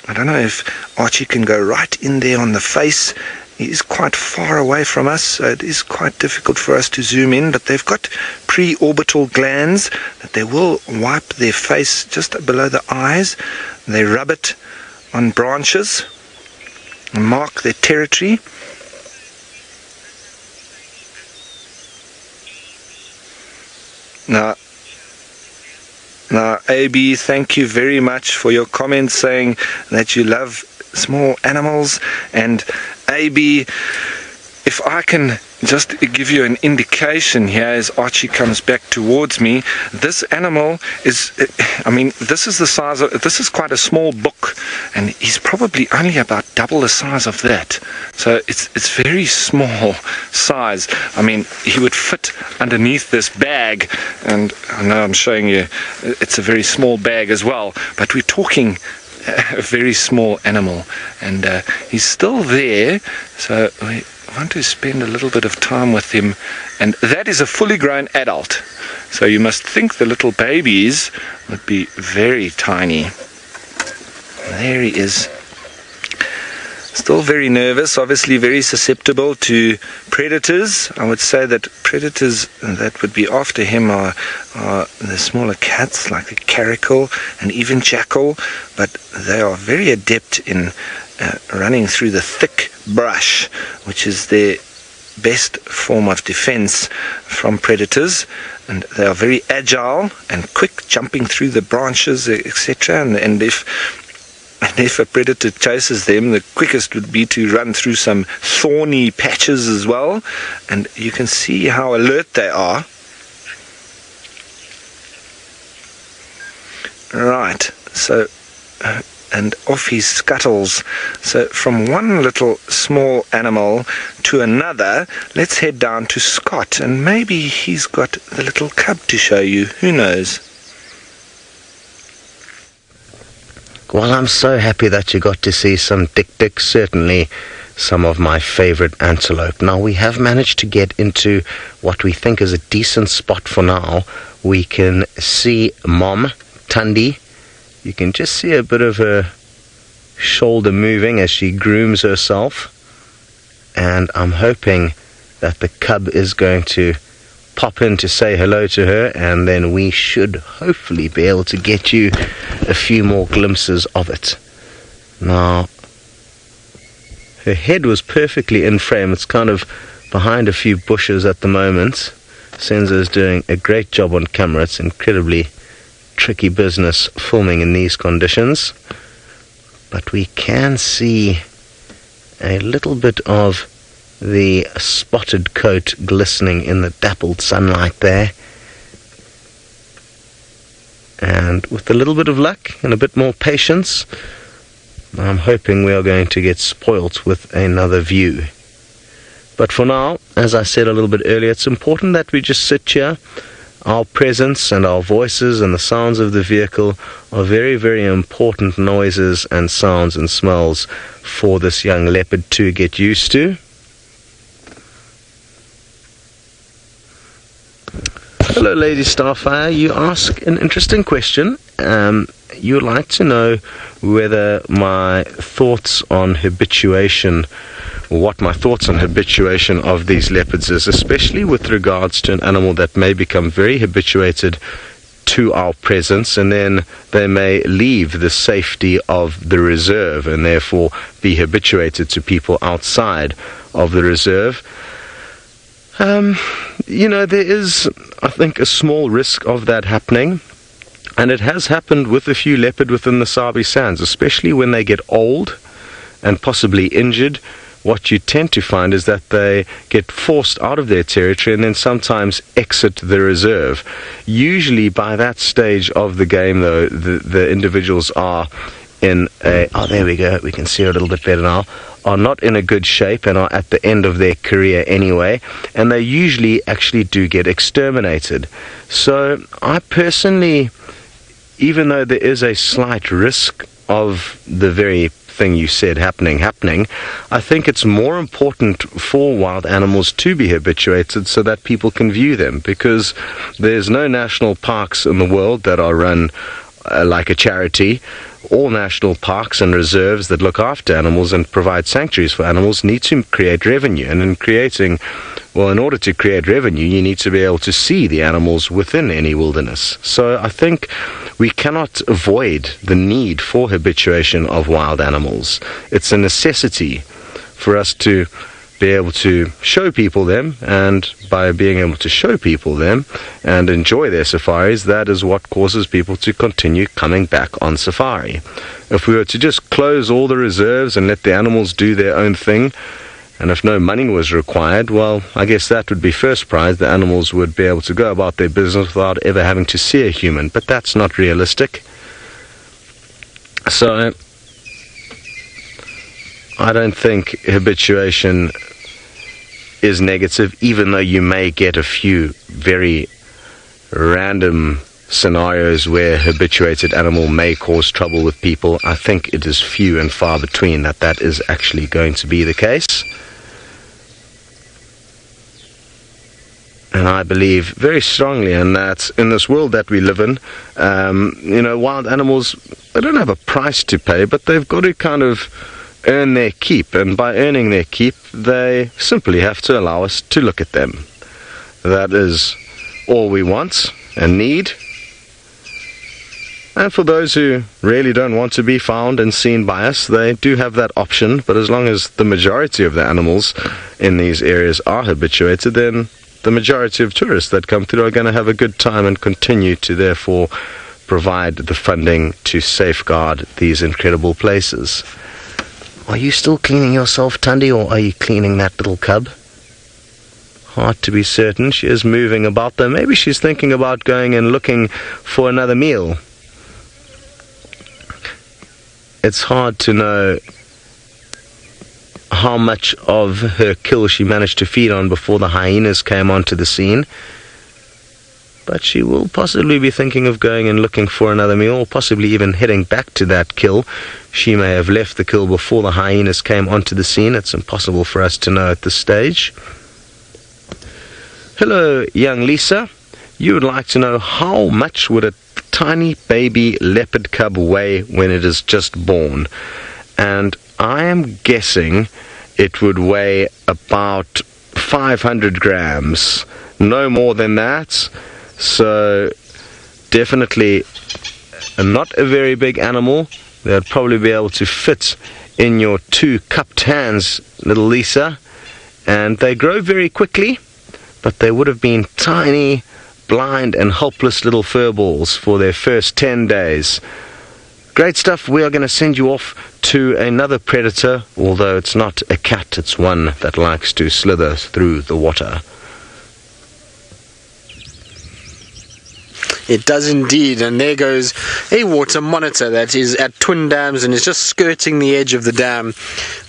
I don't know if Archie can go right in there on the face. He is quite far away from us, so it is quite difficult for us to zoom in, but they've got pre-orbital glands that they will wipe their face just below the eyes. They rub it on branches and mark their territory. Now, AB, thank you very much for your comments saying that you love small animals. And AB, if I can just give you an indication here as Archie comes back towards me, this animal is, this is the size of, this is quite a small book, and he's probably only about double the size of that. So it's very small size. I mean, he would fit underneath this bag, and I know I'm showing you, it's a very small bag as well, but we're talking a very small animal, and he's still there, so we want to spend a little bit of time with him. And that is a fully grown adult, so you must think the little babies would be very tiny. There he is, still very nervous, obviously very susceptible to predators. I would say that predators that would be after him are the smaller cats like the caracal and even jackal, but they are very adept in running through the thick brush, which is their best form of defense from predators. And they are very agile and quick, jumping through the branches, etc. And if a predator chases them, the quickest would be to run through some thorny patches as well. And you can see how alert they are. Right, so and off he scuttles. So from one little small animal to another, let's head down to Scott, and maybe he's got the little cub to show you. Who knows? Well, I'm so happy that you got to see some dik-dik, certainly some of my favorite antelope. Now, we have managed to get into what we think is a decent spot for now. We can see Mom, Thandi. You can just see a bit of her shoulder moving as she grooms herself. And I'm hoping that the cub is going to pop in to say hello to her, and then we should hopefully be able to get you a few more glimpses of it. Now, her head was perfectly in frame. It's kind of behind a few bushes at the moment. Senzo is doing a great job on camera. It's incredibly tricky business filming in these conditions, but we can see a little bit of the spotted coat glistening in the dappled sunlight there. And with a little bit of luck and a bit more patience, I'm hoping we are going to get spoilt with another view. But for now, as I said a little bit earlier, it's important that we just sit here. Our presence and our voices and the sounds of the vehicle are very, very important noises and sounds and smells for this young leopard to get used to. Hello, Lady Starfire. You ask an interesting question. You would like to know whether my thoughts on habituation, or what my thoughts on habituation of these leopards is, especially with regards to an animal that may become very habituated to our presence, and then they may leave the safety of the reserve and therefore be habituated to people outside of the reserve. There is, I think, a small risk of that happening, and it has happened with a few leopard within the Sabi Sands, especially when they get old and possibly injured. what you tend to find is that they get forced out of their territory and then sometimes exit the reserve. Usually by that stage of the game, though, the individuals are in a, oh, there we go, we can see it a little bit better now, are not in a good shape and are at the end of their career anyway, and they usually actually do get exterminated. So I personally, even though there is a slight risk of the very thing you said happening, I think it's more important for wild animals to be habituated so that people can view them, because there's no national parks in the world that are run like a charity. All national parks and reserves that look after animals and provide sanctuaries for animals need to create revenue, and in order to create revenue, you need to be able to see the animals within any wilderness. So I think we cannot avoid the need for habituation of wild animals. It's a necessity for us to be able to show people them, and by being able to show people them and enjoy their safaris, that is what causes people to continue coming back on safari. If we were to just close all the reserves and let the animals do their own thing, and if no money was required, well, I guess that would be first prize. The animals would be able to go about their business without ever having to see a human, but that's not realistic. So I don't think habituation is negative, even though you may get a few very random scenarios where habituated animal may cause trouble with people. I think it is few and far between that is actually going to be the case. And I believe very strongly in that, in this world that we live in, wild animals, they don't have a price to pay, but they've got to kind of earn their keep, and by earning their keep, they simply have to allow us to look at them. That is all we want and need. And for those who really don't want to be found and seen by us, they do have that option, but as long as the majority of the animals in these areas are habituated, then the majority of tourists that come through are going to have a good time and continue to therefore provide the funding to safeguard these incredible places. Are you still cleaning yourself, Thandi, or are you cleaning that little cub? Hard to be certain. She is moving about though. Maybe she's thinking about going and looking for another meal. It's hard to know how much of her kill she managed to feed on before the hyenas came onto the scene. But she will possibly be thinking of going and looking for another meal, or possibly even heading back to that kill. She may have left the kill before the hyenas came onto the scene. It's impossible for us to know at this stage. Hello, young Lisa. You would like to know how much would a tiny baby leopard cub weigh when it is just born? And I am guessing it would weigh about 500 grams. No more than that. So definitely not a very big animal. They'd probably be able to fit in your two cupped hands, little Lisa. And they grow very quickly, but they would have been tiny, blind and helpless little fur balls for their first 10 days. Great stuff. We are going to send you off to another predator, although it's not a cat, it's one that likes to slither through the water. It does indeed, and there goes a water monitor that is at Twin Dams and is just skirting the edge of the dam,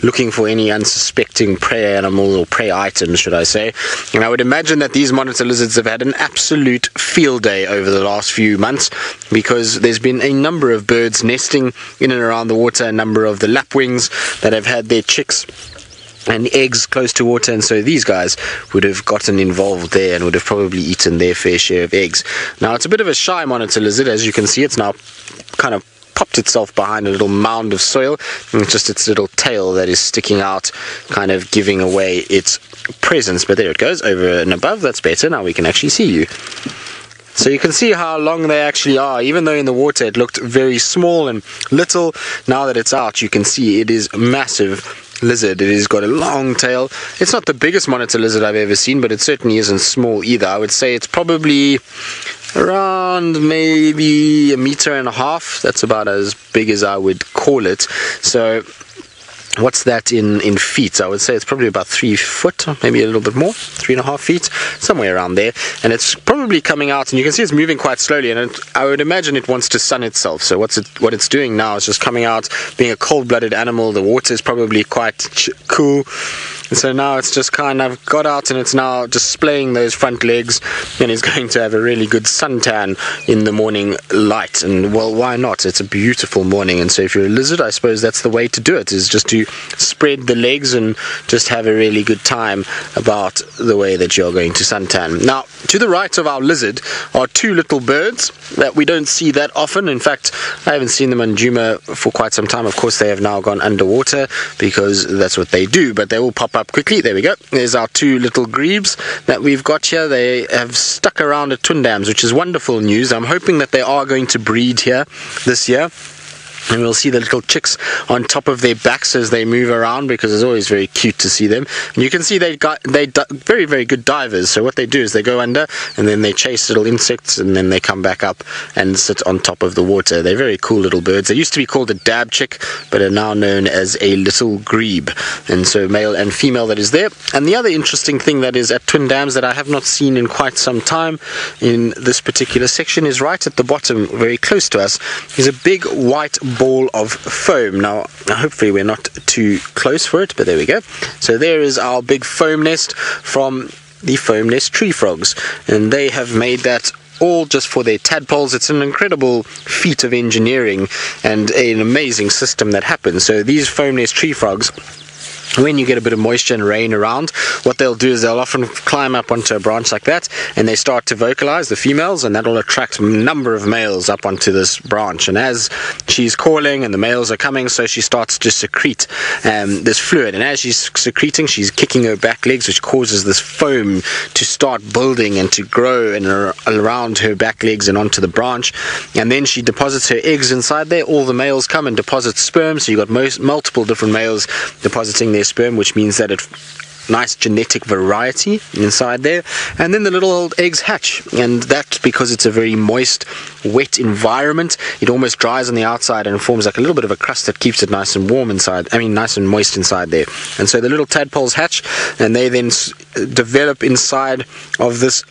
looking for any unsuspecting prey animals, or prey items, should I say. And I would imagine that these monitor lizards have had an absolute field day over the last few months, because there's been a number of birds nesting in and around the water, a number of the lapwings that have had their chicks and eggs close to water, and so these guys would have gotten involved there and would have probably eaten their fair share of eggs. Now, it's a bit of a shy monitor lizard. As you can see, it's now kind of popped itself behind a little mound of soil, and it's just its little tail that is sticking out, kind of giving away its presence. But there it goes, over and above. That's better. Now we can actually see you. So you can see how long they actually are. Even though in the water it looked very small and little, now that it's out, you can see it is massive lizard. It has got a long tail. It's not the biggest monitor lizard I've ever seen, but it certainly isn't small either. I would say it's probably around maybe 1.5 meters. That's about as big as I would call it. So What's that in feet? I would say it's probably about 3 foot, maybe a little bit more, 3.5 feet, somewhere around there. And it's probably coming out, and you can see it's moving quite slowly. And I would imagine it wants to sun itself. So what it's doing now is just coming out, being a cold-blooded animal. The water is probably quite cool. And so now it's just kind of got out, and it's now displaying those front legs, and is going to have a really good suntan in the morning light. And well, why not? It's a beautiful morning, and so if you're a lizard, I suppose that's the way to do it, is just to spread the legs and just have a really good time about the way that you're going to suntan. Now, to the right of our lizard are 2 little birds that we don't see that often. In fact, I haven't seen them on Djuma for quite some time. Of course, they have now gone underwater because that's what they do, but they will pop up quickly. There we go. There's our 2 little grebes that we've got here. They have stuck around at Twin Dams, which is wonderful news. I'm hoping that they are going to breed here this year. And we'll see the little chicks on top of their backs as they move around, because it's always very cute to see them. And you can see they're very, very good divers. So what they do is they go under, and then they chase little insects, and then they come back up and sit on top of the water. They're very cool little birds. They used to be called a dab chick, but are now known as a little grebe. And so male and female that is there. And the other interesting thing that is at Twin Dams that I have not seen in quite some time in this particular section is right at the bottom, very close to us, is a big white ball of foam. Now hopefully we're not too close for it, but there we go. So there is our big foam nest from the foam nest tree frogs, and they have made that all just for their tadpoles. It's an incredible feat of engineering and an amazing system that happens. So these foam nest tree frogs, when you get a bit of moisture and rain around, what they'll do is they'll often climb up onto a branch like that, and they start to vocalize, the females, and that'll attract a number of males up onto this branch. And as she's calling and the males are coming, so she starts to secrete this fluid, and as she's secreting, she's kicking her back legs, which causes this foam to start building and to grow and around her back legs and onto the branch. And then she deposits her eggs inside there. All the males come and deposit sperm, so you've got multiple different males depositing their sperm, which means that it nice genetic variety inside there, and then the little old eggs hatch. And that's because it's a very moist, wet environment. It almost dries on the outside and forms like a little bit of a crust that keeps it nice and warm inside, nice and moist inside there. And so the little tadpoles hatch, and they then develop inside of this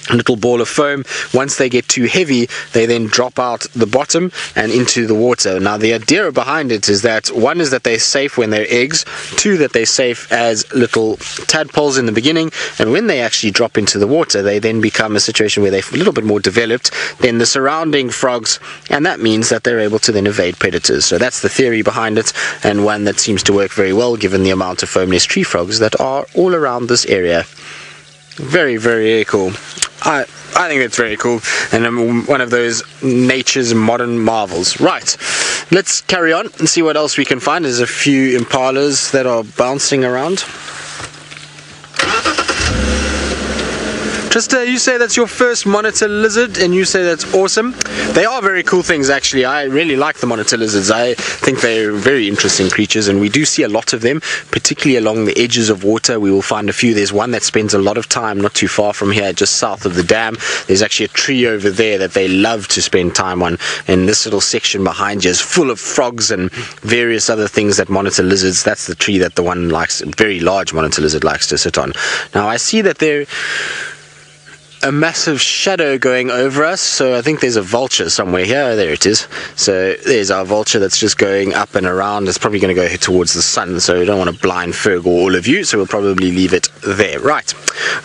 little ball of foam. Once they get too heavy, they then drop out the bottom and into the water. Now the idea behind it is that, one is that they're safe when they're eggs, 2 that they're safe as little tadpoles in the beginning, and when they actually drop into the water, they then become a situation where they're a little bit more developed than the surrounding frogs, and that means that they're able to then evade predators. So that's the theory behind it, and one that seems to work very well given the amount of foam nest tree frogs that are all around this area. Very, very cool. I think it's very cool, and one of those nature's modern marvels. Right, let's carry on and see what else we can find. There's a few impalas that are bouncing around. Trista, you say that's your first monitor lizard, and you say that's awesome. They are very cool things, actually. I really like the monitor lizards. I think they're very interesting creatures, and we do see a lot of them, particularly along the edges of water. We will find a few. There's one that spends a lot of time not too far from here, just south of the dam. There's actually a tree over there that they love to spend time on, and this little section behind you is full of frogs and various other things that monitor lizards. That's the tree that the one likes, very large monitor lizard likes to sit on. Now I see that there a massive shadow going over us, so I think there's a vulture somewhere here. There it is. So there's our vulture that's just going up and around. It's probably going to go towards the sun, so we don't want to blind Fergal all of you, so we'll probably leave it there. Right,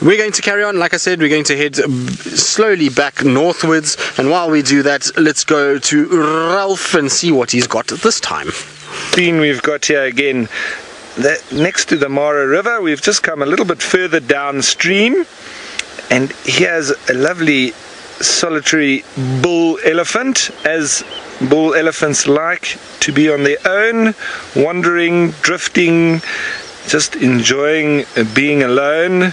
we're going to carry on. Like I said, we're going to head slowly back northwards, and while we do that, let's go to Ralph and see what he's got this time. We've got here again next to the Mara River. We've just come a little bit further downstream, and here's a lovely solitary bull elephant, as bull elephants like to be on their own, wandering, drifting, just enjoying being alone,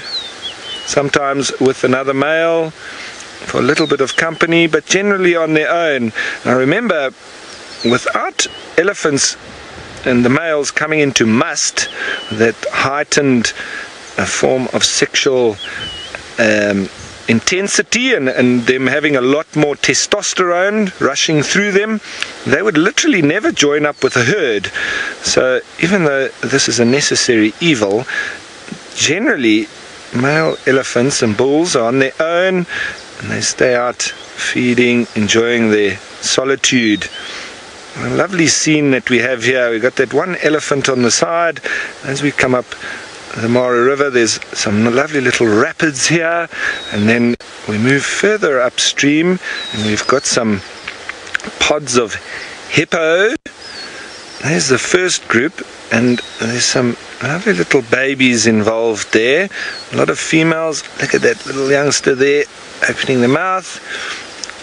sometimes with another male for a little bit of company, but generally on their own. Now remember, without elephants and the males coming into must, that heightened form of sexual intensity and them having a lot more testosterone rushing through them, they would literally never join up with a herd. So even though this is a necessary evil, generally male elephants and bulls are on their own and they stay out feeding, enjoying their solitude. A lovely scene that we have here. We've got that one elephant on the side. As we come up the Mara River, there's some lovely little rapids here, and then we move further upstream and we've got some pods of hippo. There's the first group, and there's some lovely little babies involved there. A lot of females. Look at that little youngster there opening the mouth.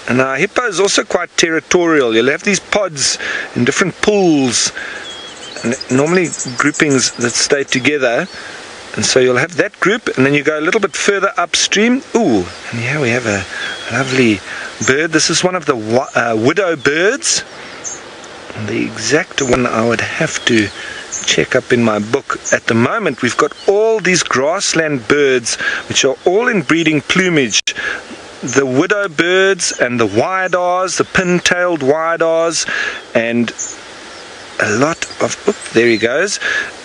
And our hippo is also quite territorial. You'll have these pods in different pools, and normally groupings that stay together. And so you'll have that group, and then you go a little bit further upstream. Ooh, and here we have a lovely bird. This is one of the widow birds. The exact one I would have to check up in my book. At the moment, we've got all these grassland birds, which are all in breeding plumage. The widow birds and the wide-ahs, the pin-tailed wide-ahs, and a lot of, there he goes,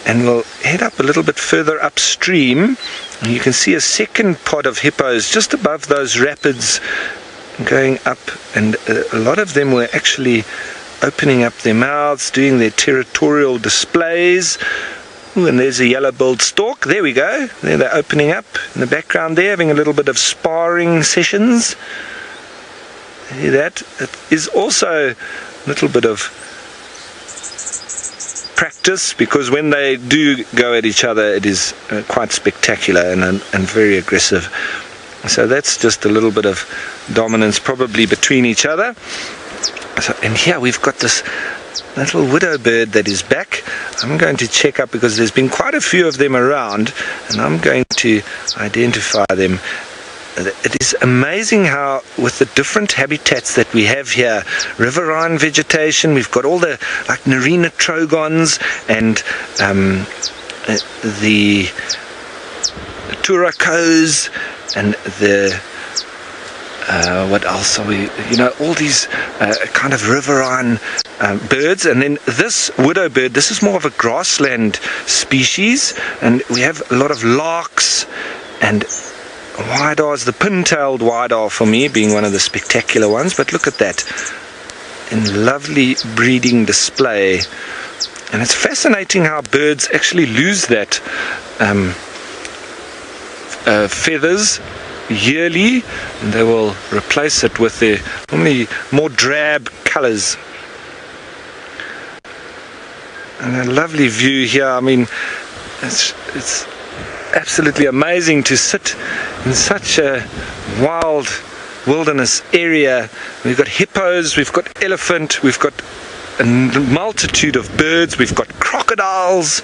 and we'll head up a little bit further upstream, and you can see a second pod of hippos just above those rapids going up, and a lot of them were actually opening up their mouths, doing their territorial displays. Ooh, and there's a yellow-billed stork. There we go. There they're opening up in the background there, having a little bit of sparring sessions. See that? It is also a little bit of practice, because when they do go at each other, it is quite spectacular and very aggressive. So that's just a little bit of dominance probably between each other. So, and here we've got this little widow bird that is back. I'm going to check up because there's been quite a few of them around, and I'm going to identify them. It is amazing how, with the different habitats that we have here, riverine vegetation, we've got all the like Narina trogons and the turacos and the what else are we, all these kind of riverine birds. And then this widow bird, this is more of a grassland species, and we have a lot of larks and wide-ahs, the pin-tailed wide-ah for me being one of the spectacular ones. But look at that, in lovely breeding display. And it's fascinating how birds actually lose that feathers yearly, and they will replace it with their normally more drab colors. And a lovely view here. I mean, it's absolutely amazing to sit in such a wild wilderness area. We've got hippos, we've got elephant, we've got a multitude of birds, we've got crocodiles.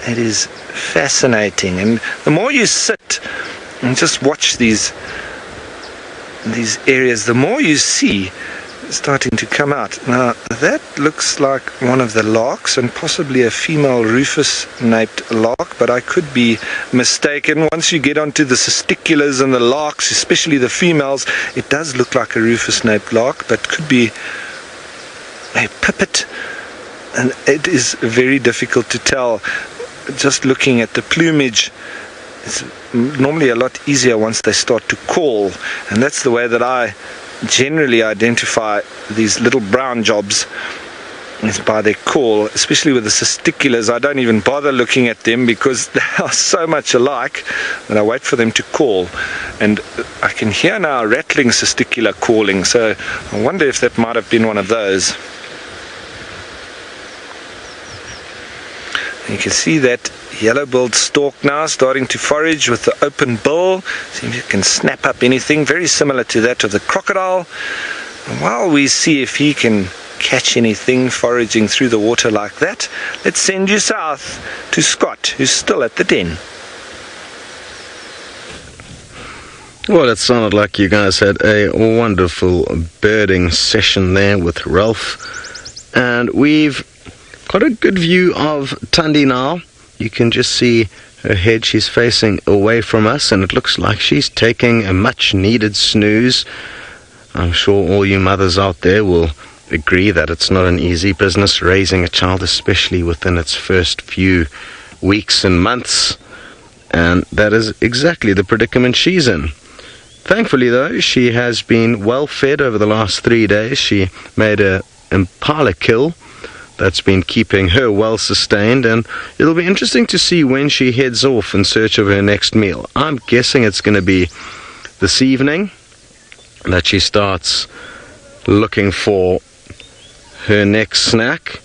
It is fascinating, and the more you sit and just watch these areas, the more you see starting to come out. Now that looks like one of the larks, and possibly a female rufous-naped lark, but I could be mistaken. Once you get onto the cisticulars and the larks, especially the females, it does look like a rufous-naped lark, but could be a pipit, and it is very difficult to tell just looking at the plumage. It's normally a lot easier once they start to call, and that's the way that I generally identify these little brown jobs, is by their call. Especially with the cisticulars, I don't even bother looking at them because they are so much alike that I wait for them to call. And I can hear now a rattling cisticular calling, so I wonder if that might have been one of those. You can see that yellow-billed stork now starting to forage with the open bill. See if you can snap up anything, very similar to that of the crocodile. And while we see if he can catch anything foraging through the water like that, let's send you south to Scott, who's still at the den. Well, it sounded like you guys had a wonderful birding session there with Ralph, and we've got a good view of Thandi now. you can just see her head. She's facing away from us, and it looks like she's taking a much-needed snooze. I'm sure all you mothers out there will agree that it's not an easy business raising a child, especially within its first few weeks and months. And that is exactly the predicament she's in. Thankfully, though, she has been well fed over the last 3 days. She made a impala kill that's been keeping her well sustained, and it'll be interesting to see when she heads off in search of her next meal. I'm guessing it's going to be this evening that she starts looking for her next snack,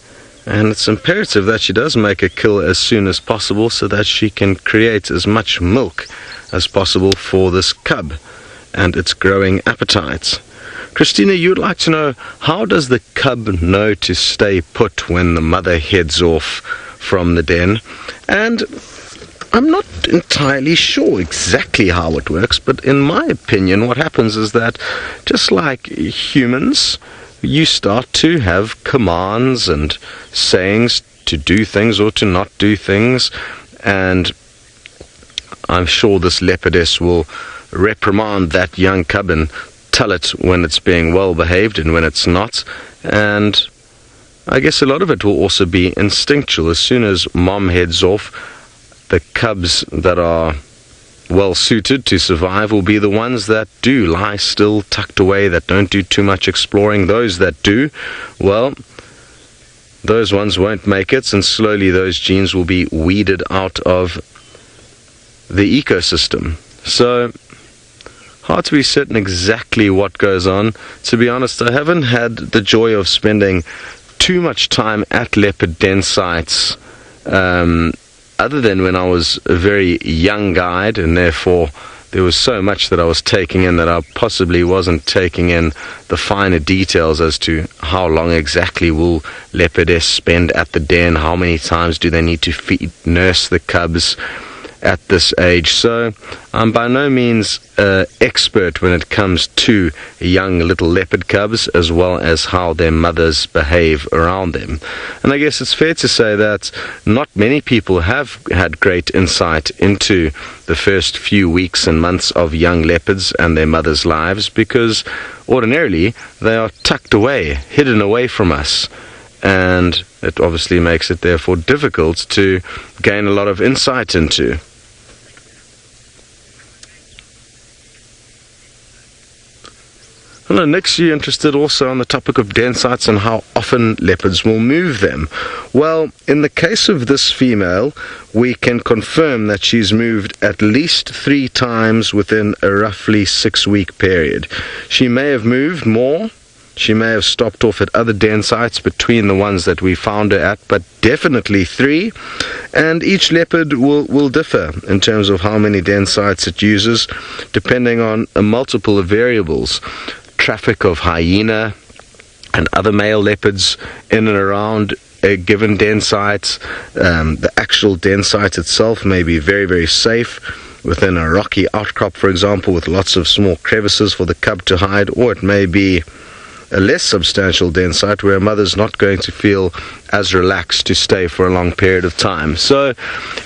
and it's imperative that she does make a kill as soon as possible so that she can create as much milk as possible for this cub and its growing appetites. Christina, you'd like to know, how does the cub know to stay put when the mother heads off from the den? And I'm not entirely sure exactly how it works, but in my opinion, what happens is that just like humans, you start to have commands and sayings to do things or to not do things, and I'm sure this leopardess will reprimand that young cub and tell it when it's being well behaved and when it's not. And I guess a lot of it will also be instinctual. As soon as mom heads off, the cubs that are well suited to survive will be the ones that do lie still, tucked away, that don't do too much exploring. Those that do, well, those ones won't make it, and slowly those genes will be weeded out of the ecosystem. So hard to be certain exactly what goes on. To be honest, I haven't had the joy of spending too much time at leopard den sites, other than when I was a very young guide, and therefore there was so much that I was taking in that I possibly wasn't taking in the finer details as to how long exactly will leopardess spend at the den, how many times do they need to nurse the cubs at this age. So I'm by no means expert when it comes to young little leopard cubs, as well as how their mothers behave around them. And I guess it's fair to say that not many people have had great insight into the first few weeks and months of young leopards and their mothers' lives, because ordinarily they are tucked away, hidden away from us, and it obviously makes it therefore difficult to gain a lot of insight into. Hello, Nick, you're interested also on the topic of den sites and how often leopards will move them. Well, in the case of this female, we can confirm that she's moved at least 3 times within a roughly 6-week period. She may have moved more. She may have stopped off at other den sites between the ones that we found her at, but definitely 3. And each leopard will differ in terms of how many den sites it uses, depending on a multiple of variables. Traffic of hyena and other male leopards in and around a given den site. The actual den site itself may be very, very safe within a rocky outcrop, for example, with lots of small crevices for the cub to hide, or it may be a less substantial den site where a mother's not going to feel as relaxed to stay for a long period of time. So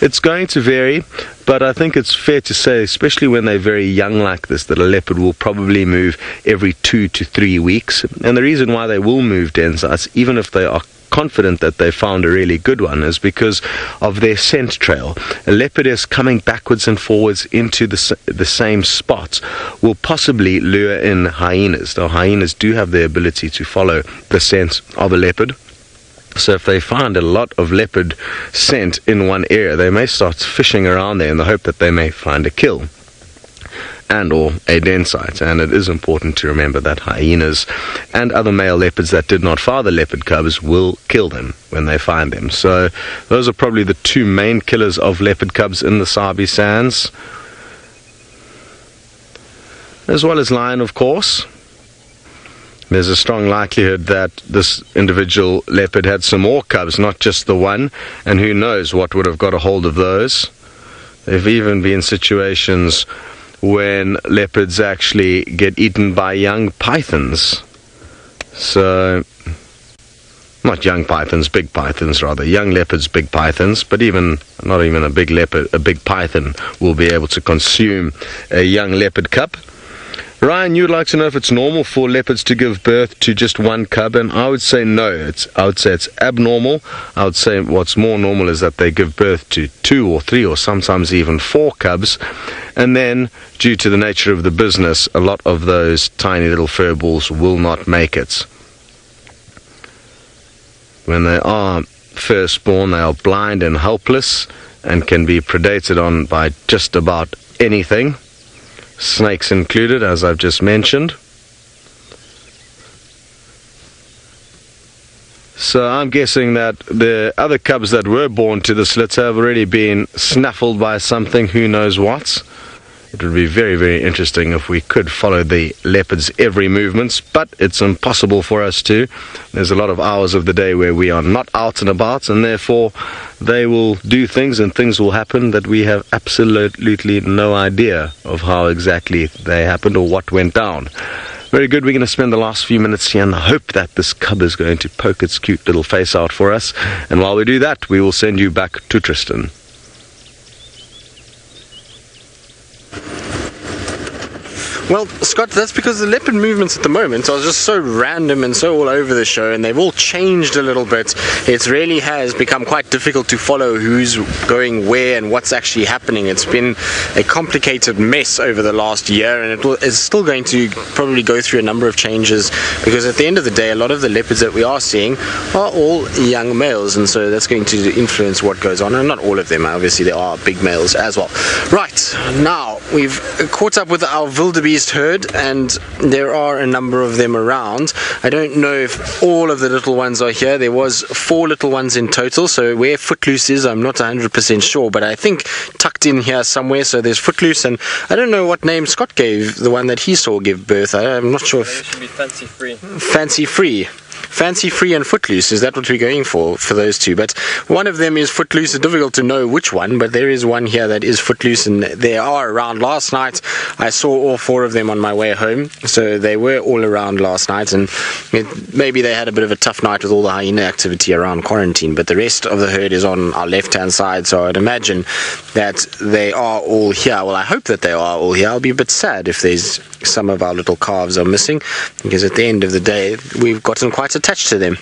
it's going to vary, but I think it's fair to say, especially when they're very young like this, that a leopard will probably move every 2 to 3 weeks. And the reason why they will move den sites, even if they are confident that they found a really good one, is because of their scent trail. A leopardess coming backwards and forwards into the same spots will possibly lure in hyenas. Now, hyenas do have the ability to follow the scent of a leopard. So if they find a lot of leopard scent in one area, they may start fishing around there in the hope that they may find a kill and or a den site. And it is important to remember that hyenas and other male leopards that did not father leopard cubs will kill them when they find them. So those are probably the 2 main killers of leopard cubs in the Sabi sands, as well as lion, of course. There's a strong likelihood that this individual leopard had some more cubs, not just the one, and who knows what would have got a hold of those. There have even been situations when leopards actually get eaten by young pythons. So not young pythons, big pythons rather, young leopards, big pythons, but not even a big leopard, a big python will be able to consume a young leopard cub. Ryan, you'd like to know if it's normal for leopards to give birth to just one cub, and I would say no. I would say it's abnormal. I would say what's more normal is that they give birth to 2 or 3 or sometimes even 4 cubs, and then, due to the nature of the business, a lot of those tiny little furballs will not make it. When they are first born, they are blind and helpless and can be predated on by just about anything. Snakes included, as I've just mentioned. So I'm guessing that the other cubs that were born to this litter have already been snaffled by something, who knows what. It would be very, very interesting if we could follow the leopard's every movements, but it's impossible for us to. There's a lot of hours of the day where we are not out and about, and therefore they will do things and things will happen that we have absolutely no idea of how exactly they happened or what went down. Very good. We're going to spend the last few minutes here in the hope that this cub is going to poke its cute little face out for us, and while we do that, we will send you back to Tristan. Well, Scott, that's because the leopard movements at the moment are just so random and so all over the show, and they've all changed a little bit. It really has become quite difficult to follow who's going where and what's actually happening. It's been a complicated mess over the last year, and it's still going to probably go through a number of changes, because at the end of the day, a lot of the leopards that we are seeing are all young males, and so that's going to influence what goes on, and not all of them. Obviously, there are big males as well. Right, now we've caught up with our wildebeest herd, and there are a number of them around. I don't know if all of the little ones are here. There was 4 little ones in total, so where Footloose is, I'm not 100% sure, but I think tucked in here somewhere. So there's Footloose, and I don't know what name Scott gave the one that he saw give birth. I'm not sure if it should be Fancy Free. Fancy Free. Fancy Free and Footloose, is that what we're going for those two? But one of them is Footloose. It's difficult to know which one, but there is one here that is Footloose, and they are around. Last night I saw all 4 of them on my way home, so they were all around last night, and maybe they had a bit of a tough night with all the hyena activity around quarantine, but the rest of the herd is on our left hand side, so I'd imagine that they are all here. Well, I hope that they are all here. I'll be a bit sad if there's some of our little calves are missing, because at the end of the day we've gotten quite attached to them.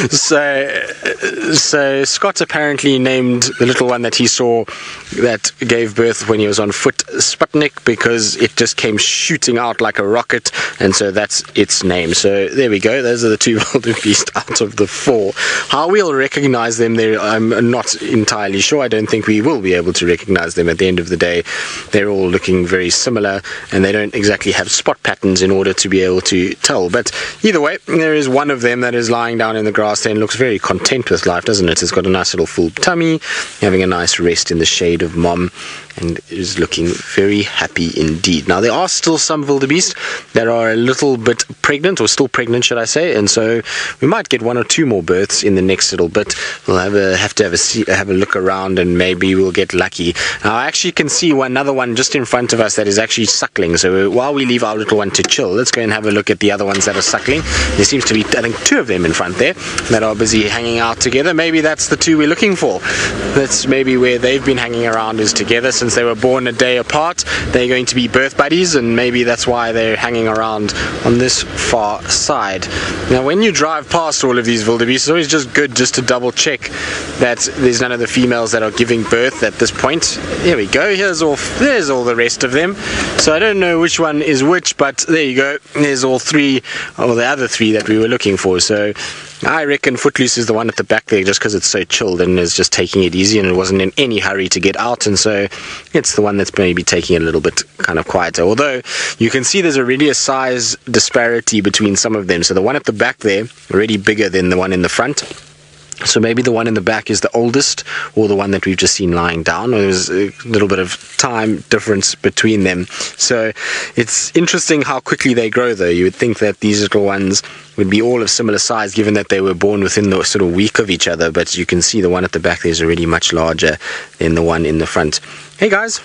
So Scott apparently named the little one that he saw that gave birth when he was on foot Sputnik, because it just came shooting out like a rocket, and so that's its name. So there we go. Those are the 2 wildebeest out of the 4. How we'll recognize them there, I'm not entirely sure. I don't think we will be able to recognize them. At the end of the day, they're all looking very similar, and they don't exactly have spot patterns in order to be able to tell. But either way, there is one of them that is lying down in the grass there and looks very content with life, doesn't it? It's got a nice little full tummy, having a nice rest in the shade of mom, and is looking very happy indeed. Now, there are still some wildebeest that are a little bit pregnant, or still pregnant, should I say, and so we might get 1 or 2 more births in the next little bit. We'll have a look around, and maybe we'll get lucky. Now, I actually can see another one just in front of us that is actually suckling, so while we leave our little one to chill, let's go and have a look at the other ones that are suckling. There seems to be, I think, 2 of them in front there that are busy hanging out together. Maybe that's the 2 we're looking for. That's maybe where they've been hanging around, is together. Since they were born a day apart, they're going to be birth buddies, and maybe that's why they're hanging around on this far side. Now, when you drive past all of these wildebeest, it's always just good just to double check that there's none of the females that are giving birth at this point. There we go. There's all the rest of them. So I don't know which one is which, but there you go. There's all 3, or the other 3 that we were looking for. So I reckon Footloose is the one at the back there, just because it's so chilled and is just taking it easy and it wasn't in any hurry to get out, and so it's the one that's maybe taking it a little bit kind of quieter. Although you can see there's already a size disparity between some of them. So the one at the back there already bigger than the one in the front. So maybe the one in the back is the oldest, or the one that we've just seen lying down. There's a little bit of time difference between them. So it's interesting how quickly they grow, though. You would think that these little ones would be all of similar size, given that they were born within the sort of week of each other. But you can see the one at the back there is already much larger than the one in the front. Hey guys,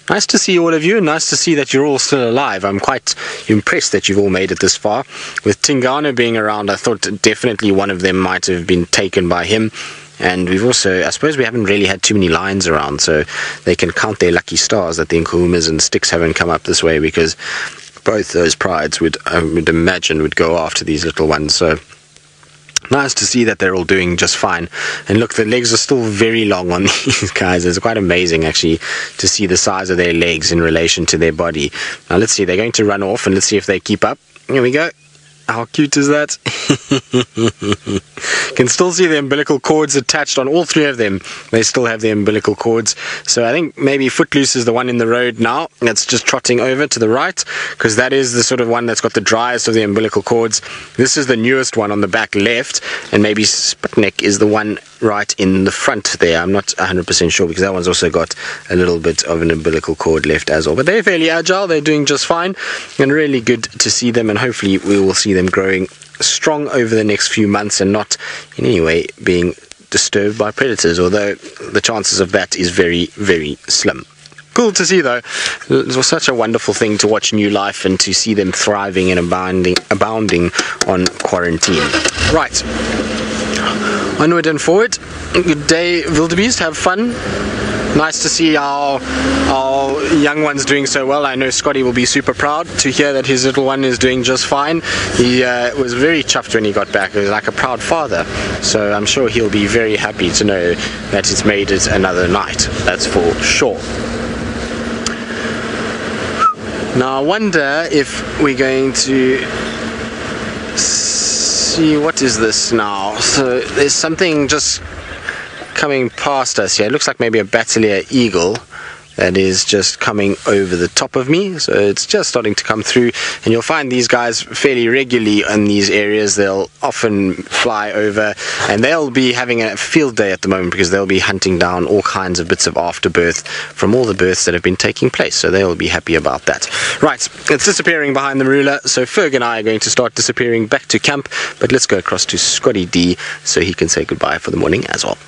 Nice to see all of you, and nice to see that you're all still alive. I'm quite impressed that you've all made it this far. With Tingana being around, I thought definitely one of them might have been taken by him. And we've also, I suppose we haven't really had too many lions around, so they can count their lucky stars that the Nkuhumas and Sticks haven't come up this way, because both those prides I would imagine would go after these little ones. So nice to see that they're all doing just fine. And look, the legs are still very long on these guys. It's quite amazing actually to see the size of their legs in relation to their body. Now let's see, they're going to run off, and let's see if they keep up. Here we go. How cute is that? Can still see the umbilical cords attached on all three of them. They still have the umbilical cords. So I think maybe Footloose is the one in the road now that's just trotting over to the right, because that is the sort of one that's got the driest of the umbilical cords. This is the newest one on the back left, and maybe Sputnik is the one right in the front there. I'm not 100% sure, because that one's also got a little bit of an umbilical cord left as well. But they're fairly agile. They're doing just fine, and really good to see them, and hopefully we will see them growing strong over the next few months and not in any way being disturbed by predators, although the chances of that is very, very slim. Cool to see though. It was such a wonderful thing to watch new life and to see them thriving and abounding on quarantine. Right, onward and forward. Good day, wildebeest. Have fun. Nice to see our young one's doing so well. I know Scotty will be super proud to hear that his little one is doing just fine. He was very chuffed when he got back. He was like a proud father. So I'm sure he'll be very happy to know that it's made it another night. That's for sure. Now I wonder if we're going to see, what is this now? So there's something just coming past us here. It looks like maybe a Battalier eagle that is just coming over the top of me. So it's just starting to come through, and you'll find these guys fairly regularly in these areas. They'll often fly over, and they'll be having a field day at the moment, because they'll be hunting down all kinds of bits of afterbirth from all the births that have been taking place. So they'll be happy about that. Right, it's disappearing behind the marula, so Ferg and I are going to start disappearing back to camp, but let's go across to Scotty D so he can say goodbye for the morning as well.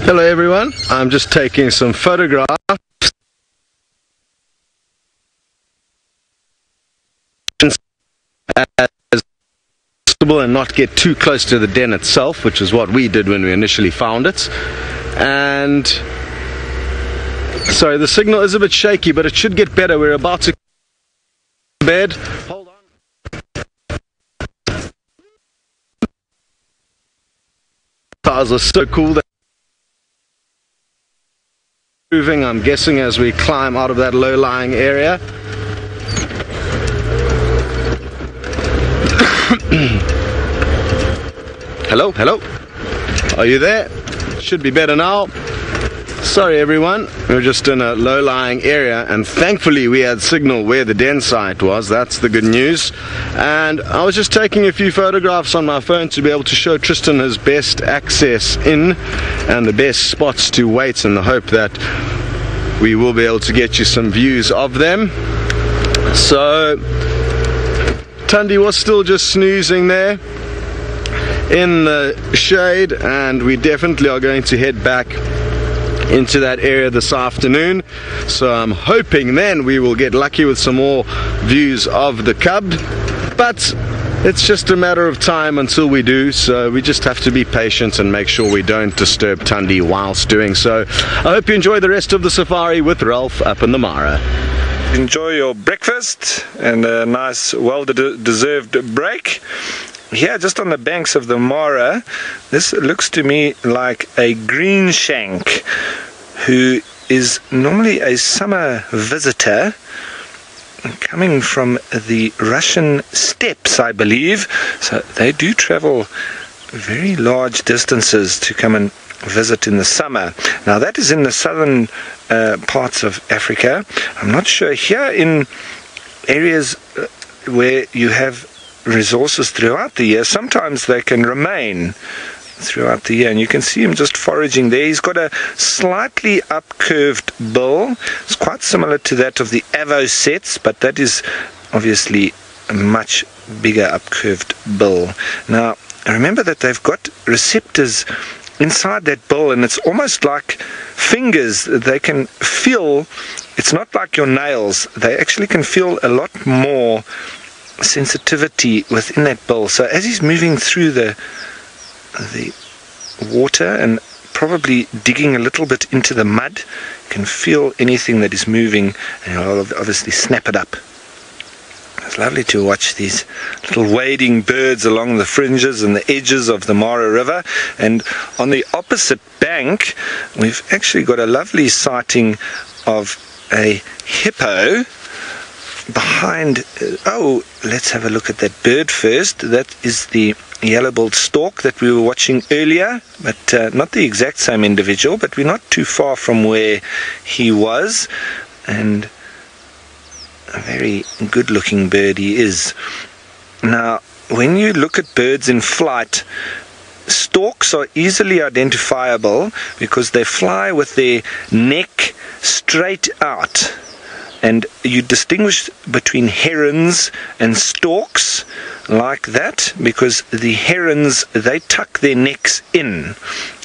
Hello everyone, I'm just taking some photographs as possible and not get too close to the den itself, which is what we did when we initially found it. And sorry, the signal is a bit shaky, but it should get better. We're about to bed. Hold on. Cars are so cool. Moving, I'm guessing, as we climb out of that low-lying area. Hello, hello. Are you there? Should be better now. Sorry everyone, we were just in a low-lying area, and thankfully we had signal where the den site was. That's the good news. And I was just taking a few photographs on my phone to be able to show Tristan his best access in and the best spots to wait, in the hope that we will be able to get you some views of them. So Thandi was still just snoozing there in the shade, and we definitely are going to head back into that area this afternoon. So I'm hoping then we will get lucky with some more views of the cub, but it's just a matter of time until we do, so we just have to be patient and make sure we don't disturb Thandi whilst doing so. I hope you enjoy the rest of the safari with Ralph up in the Mara. Enjoy your breakfast and a nice well-deserved break. Here, just on the banks of the Mara, this looks to me like a green shank, who is normally a summer visitor coming from the Russian steppes, I believe. So they do travel very large distances to come and visit in the summer. Now that is in the southern parts of Africa. I'm not sure here in areas where you have resources throughout the year. Sometimes they can remain throughout the year, and you can see him just foraging there. He's got a slightly upcurved bill. It's quite similar to that of the avocets, but that is obviously a much bigger upcurved bill. Now remember that they've got receptors inside that bill, and it's almost like fingers. They can feel, it's not like your nails, they actually can feel a lot more sensitivity within that bill. So as he's moving through the water and probably digging a little bit into the mud, you can feel anything that is moving, and he'll obviously snap it up. It's lovely to watch these little wading birds along the fringes and the edges of the Mara River. And on the opposite bank, we've actually got a lovely sighting of a hippo behind. Oh, let's have a look at that bird first. That is the yellow-billed stork that we were watching earlier, but not the exact same individual, but we're not too far from where he was. And a very good-looking bird he is. Now, when you look at birds in flight, storks are easily identifiable because they fly with their neck straight out. And you distinguish between herons and storks like that, because the herons, they tuck their necks in.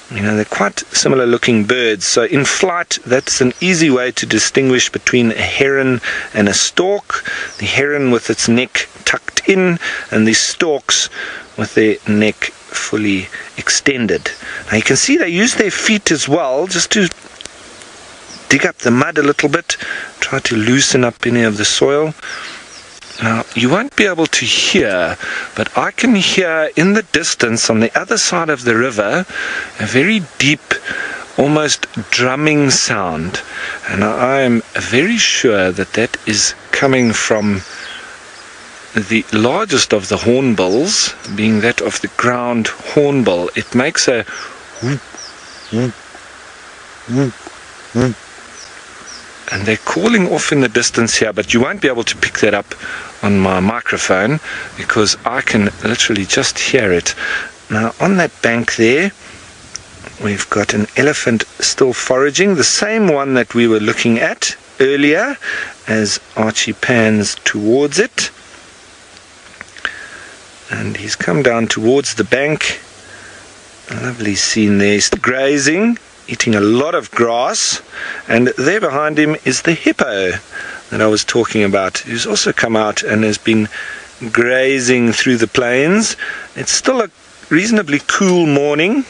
You know, they're quite similar looking birds. So in flight, that's an easy way to distinguish between a heron and a stork. The heron with its neck tucked in, and the storks with their neck fully extended. Now you can see they use their feet as well, just to dig up the mud a little bit, try to loosen up any of the soil. Now, you won't be able to hear, but I can hear in the distance on the other side of the river a very deep, almost drumming sound. And I am very sure that that is coming from the largest of the hornbills, being that of the ground hornbill. It makes a whoop, whoop, whoop, whoop. And they're calling off in the distance here, but you won't be able to pick that up on my microphone because I can literally just hear it. Now on that bank there, we've got an elephant still foraging, the same one that we were looking at earlier as Archie pans towards it. And he's come down towards the bank. A lovely scene there. He's grazing, eating a lot of grass, and there behind him is the hippo that I was talking about, who's also come out and has been grazing through the plains. It's still a reasonably cool morning.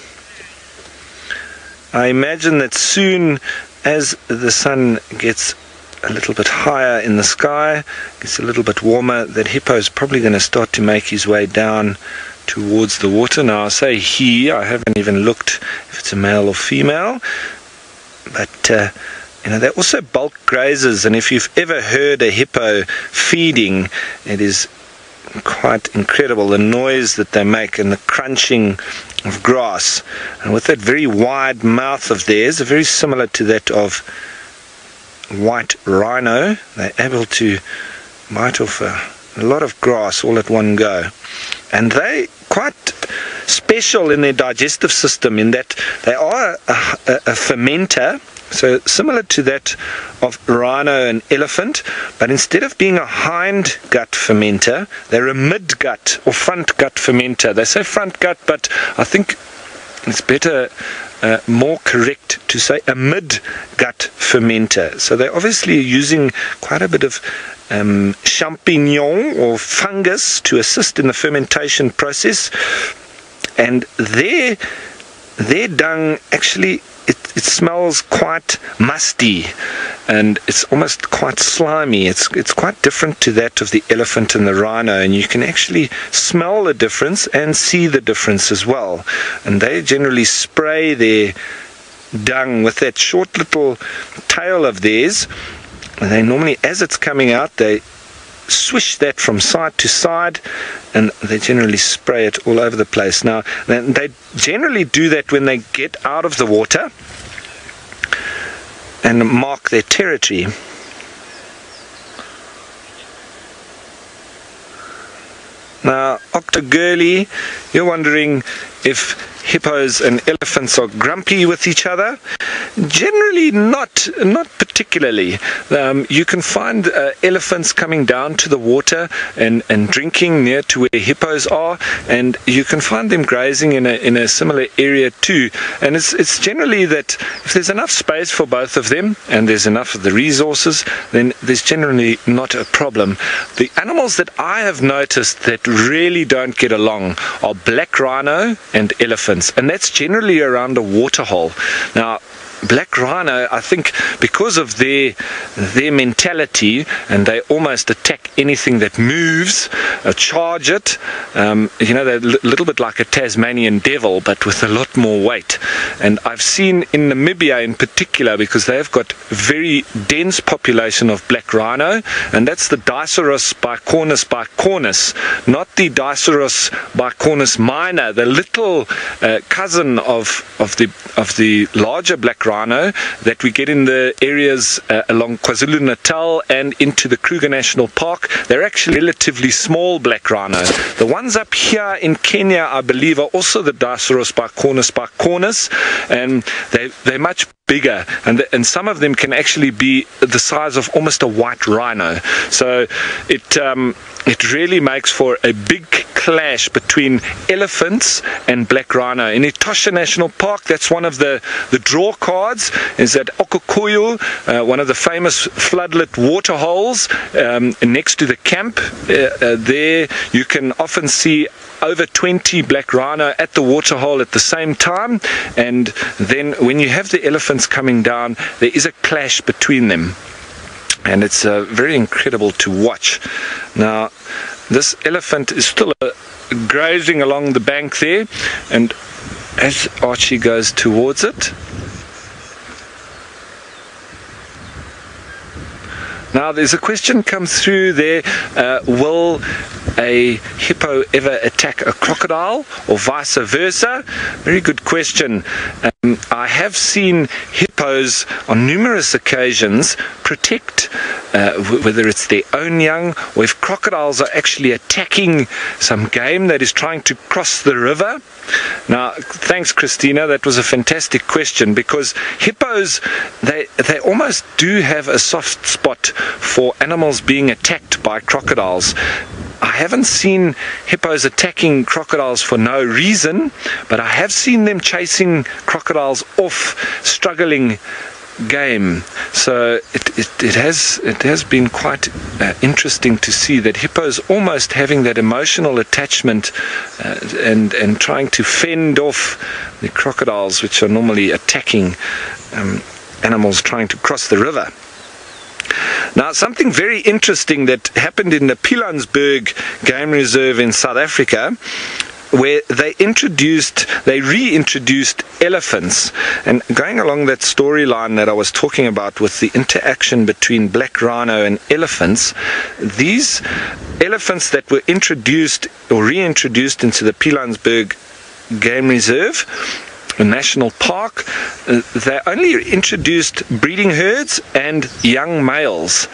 I imagine that soon as the sun gets a little bit higher in the sky, gets a little bit warmer, that hippo is probably going to start to make his way down towards the water. Now I say he, I haven't even looked if it's a male or female, but you know, they're also bulk grazers, and if you've ever heard a hippo feeding, it is quite incredible, the noise that they make and the crunching of grass. And with that very wide mouth of theirs, very similar to that of white rhino, they're able to bite off a lot of grass all at one go. And they quite special in their digestive system in that they are a fermenter, so similar to that of rhino and elephant, but instead of being a hind gut fermenter, they're a mid gut or front gut fermenter. They say front gut, but I think it's better, more correct to say a mid gut fermenter. So they're obviously using quite a bit of champignon or fungus to assist in the fermentation process, and their dung actually it smells quite musty, and it's almost quite slimy. It's quite different to that of the elephant and the rhino, and you can actually smell the difference and see the difference as well. And they generally spray their dung with that short little tail of theirs. And they normally, as it's coming out, they swish that from side to side, and they generally spray it all over the place. Now, they generally do that when they get out of the water and mark their territory. Now, Octogirly, you're wondering if hippos and elephants are grumpy with each other. Generally not particularly. You can find elephants coming down to the water and drinking near to where hippos are, and you can find them grazing in a similar area too. And it's generally that if there's enough space for both of them and there's enough of the resources, then there's generally not a problem. The animals that I have noticed that really don't get along are black rhino and elephants, and that's generally around a waterhole. Now, black rhino, I think because of their mentality, and they almost attack anything that moves, charge it. They're a little bit like a Tasmanian devil, but with a lot more weight. And I've seen in Namibia in particular, because they've got very dense population of black rhino, and that's the Diceros bicornis, not the Diceros bicornis minor, the little cousin of the larger black rhino that we get in the areas along KwaZulu-Natal and into the Kruger National Park. They're actually relatively small black rhino. The ones up here in Kenya, I believe, are also the Diceros bicornis, and they're much bigger, and some of them can actually be the size of almost a white rhino. So it really makes for a big clash between elephants and black rhino. In Etosha National Park, that's one of the draw cards, is at Okokoyo, one of the famous floodlit water holes next to the camp. There you can often see over 20 black rhino at the waterhole at the same time, and then when you have the elephants coming down, there is a clash between them, and it's very incredible to watch. Now, this elephant is still grazing along the bank there, and as Archie goes towards it, now there's a question comes through there, will a hippo ever attack a crocodile or vice versa? Very good question. I have seen hippos on numerous occasions protect whether it's their own young, or if crocodiles are actually attacking some game that is trying to cross the river. Now, thanks Christina, that was a fantastic question, because hippos, they almost do have a soft spot for animals being attacked by crocodiles. I haven't seen hippos attacking crocodiles for no reason, but I have seen them chasing crocodiles off struggling game. So it has been quite interesting to see that hippos almost having that emotional attachment and trying to fend off the crocodiles, which are normally attacking animals trying to cross the river. Now, something very interesting that happened in the Pilanesberg Game Reserve in South Africa, where they reintroduced elephants. And going along that storyline that I was talking about with the interaction between black rhino and elephants, these elephants that were introduced or reintroduced into the Pilanesberg Game Reserve, a national park, they only introduced breeding herds and young males,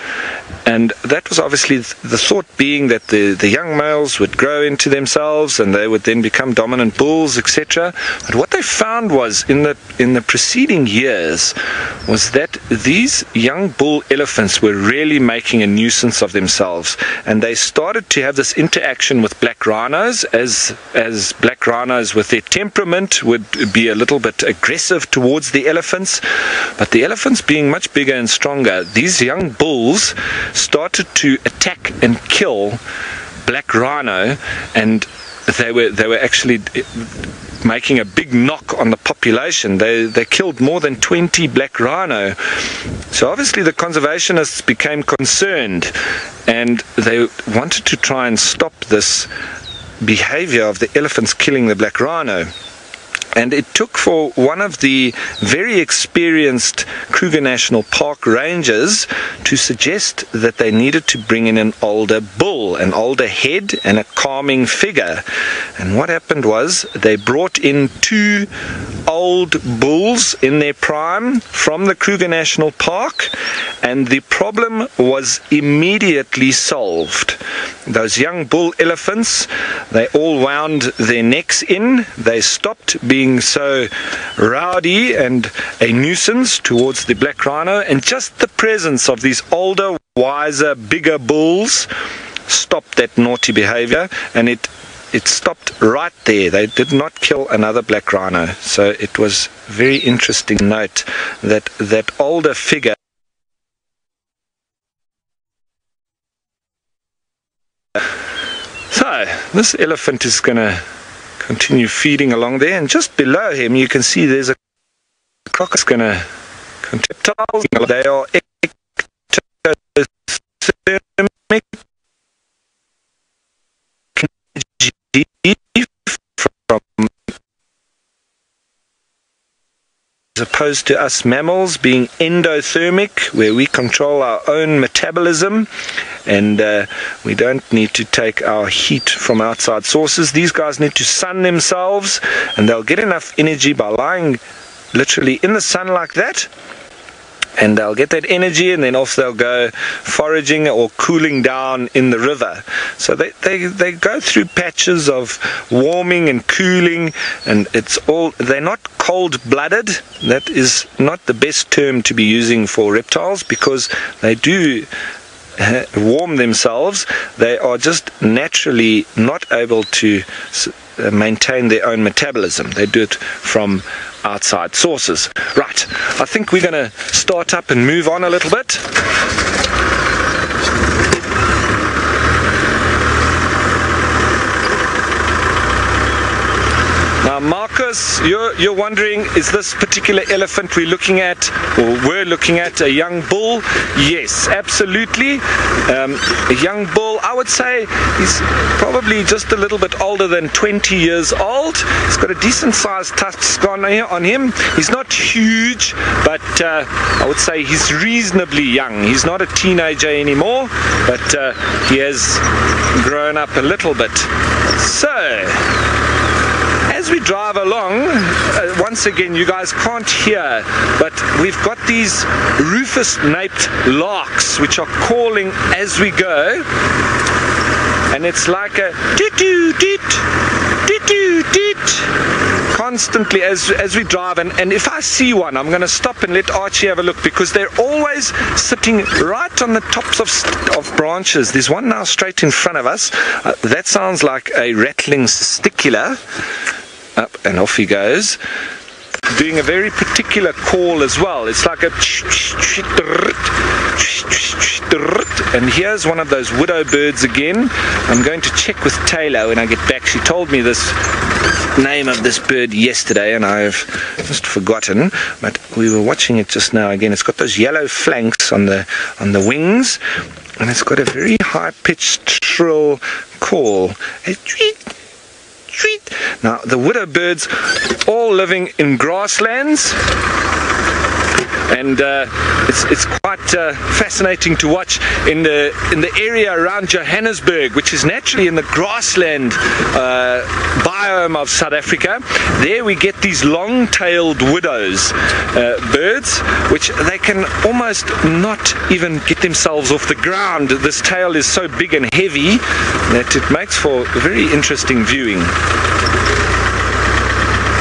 and that was obviously the thought being that the young males would grow into themselves and they would then become dominant bulls, etc. But what they found was in the preceding years was that these young bull elephants were really making a nuisance of themselves, and they started to have this interaction with black rhinos, as black rhinos with their temperament would be a little bit aggressive towards the elephants. But the elephants being much bigger and stronger, these young bulls started to attack and kill black rhino, and they were actually making a big knock on the population. They killed more than 20 black rhino. So obviously the conservationists became concerned, and they wanted to try and stop this behavior of the elephants killing the black rhino. And it took for one of the very experienced Kruger National Park rangers to suggest that they needed to bring in an older bull, an older head and a calming figure. And what happened was they brought in two old bulls in their prime from the Kruger National Park, and the problem was immediately solved. Those young bull elephants, they all wound their necks in. They stopped being so rowdy and a nuisance towards the black rhino, and just the presence of these older, wiser, bigger bulls stopped that naughty behavior, and it stopped right there. They did not kill another black rhino. So it was very interesting to note that that older figure So this elephant is going to continue feeding along there, and just below him you can see there's a crocodile going to continue. They are ectothermic from, as opposed to us mammals being endothermic, where we control our own metabolism and we don't need to take our heat from outside sources. These guys need to sun themselves, and they'll get enough energy by lying literally in the sun like that, and they'll get that energy, and then off they'll go foraging or cooling down in the river. So they go through patches of warming and cooling, and they're not cold-blooded. That is not the best term to be using for reptiles, because they do warm themselves. They are just naturally not able to maintain their own metabolism. They do it from outside sources. Right, I think we're going to start up and move on a little bit. Now, Marcus, you're wondering, is this particular elephant we're looking at, or we're looking at, a young bull? Yes, absolutely. A young bull, I would say he's probably just a little bit older than 20 years old. He's got a decent sized tusk on him. He's not huge, but I would say he's reasonably young. He's not a teenager anymore, but he has grown up a little bit. So, as we drive along, once again, you guys can't hear, but we've got these rufous-naped larks which are calling as we go, and it's like a toot-toot-toot, toot-toot-toot, constantly as we drive. And if I see one, I'm going to stop and let Archie have a look, because they're always sitting right on the tops of branches. There's one now straight in front of us. That sounds like a rattling testicular. Up and off he goes, doing a very particular call as well. It's like a, and here's one of those widow birds again. I'm going to check with Taylor when I get back. She told me this name of this bird yesterday, and I've just forgotten, but we were watching it just now again. It's got those yellow flanks on the wings, and it's got a very high-pitched shrill call. A tweet. Now, the widow birds all living in grasslands, and it's quite fascinating to watch in the area around Johannesburg, which is naturally in the grassland biome of South Africa. There we get these long-tailed widows birds, which they can almost not even get themselves off the ground. This tail is so big and heavy that it makes for very interesting viewing.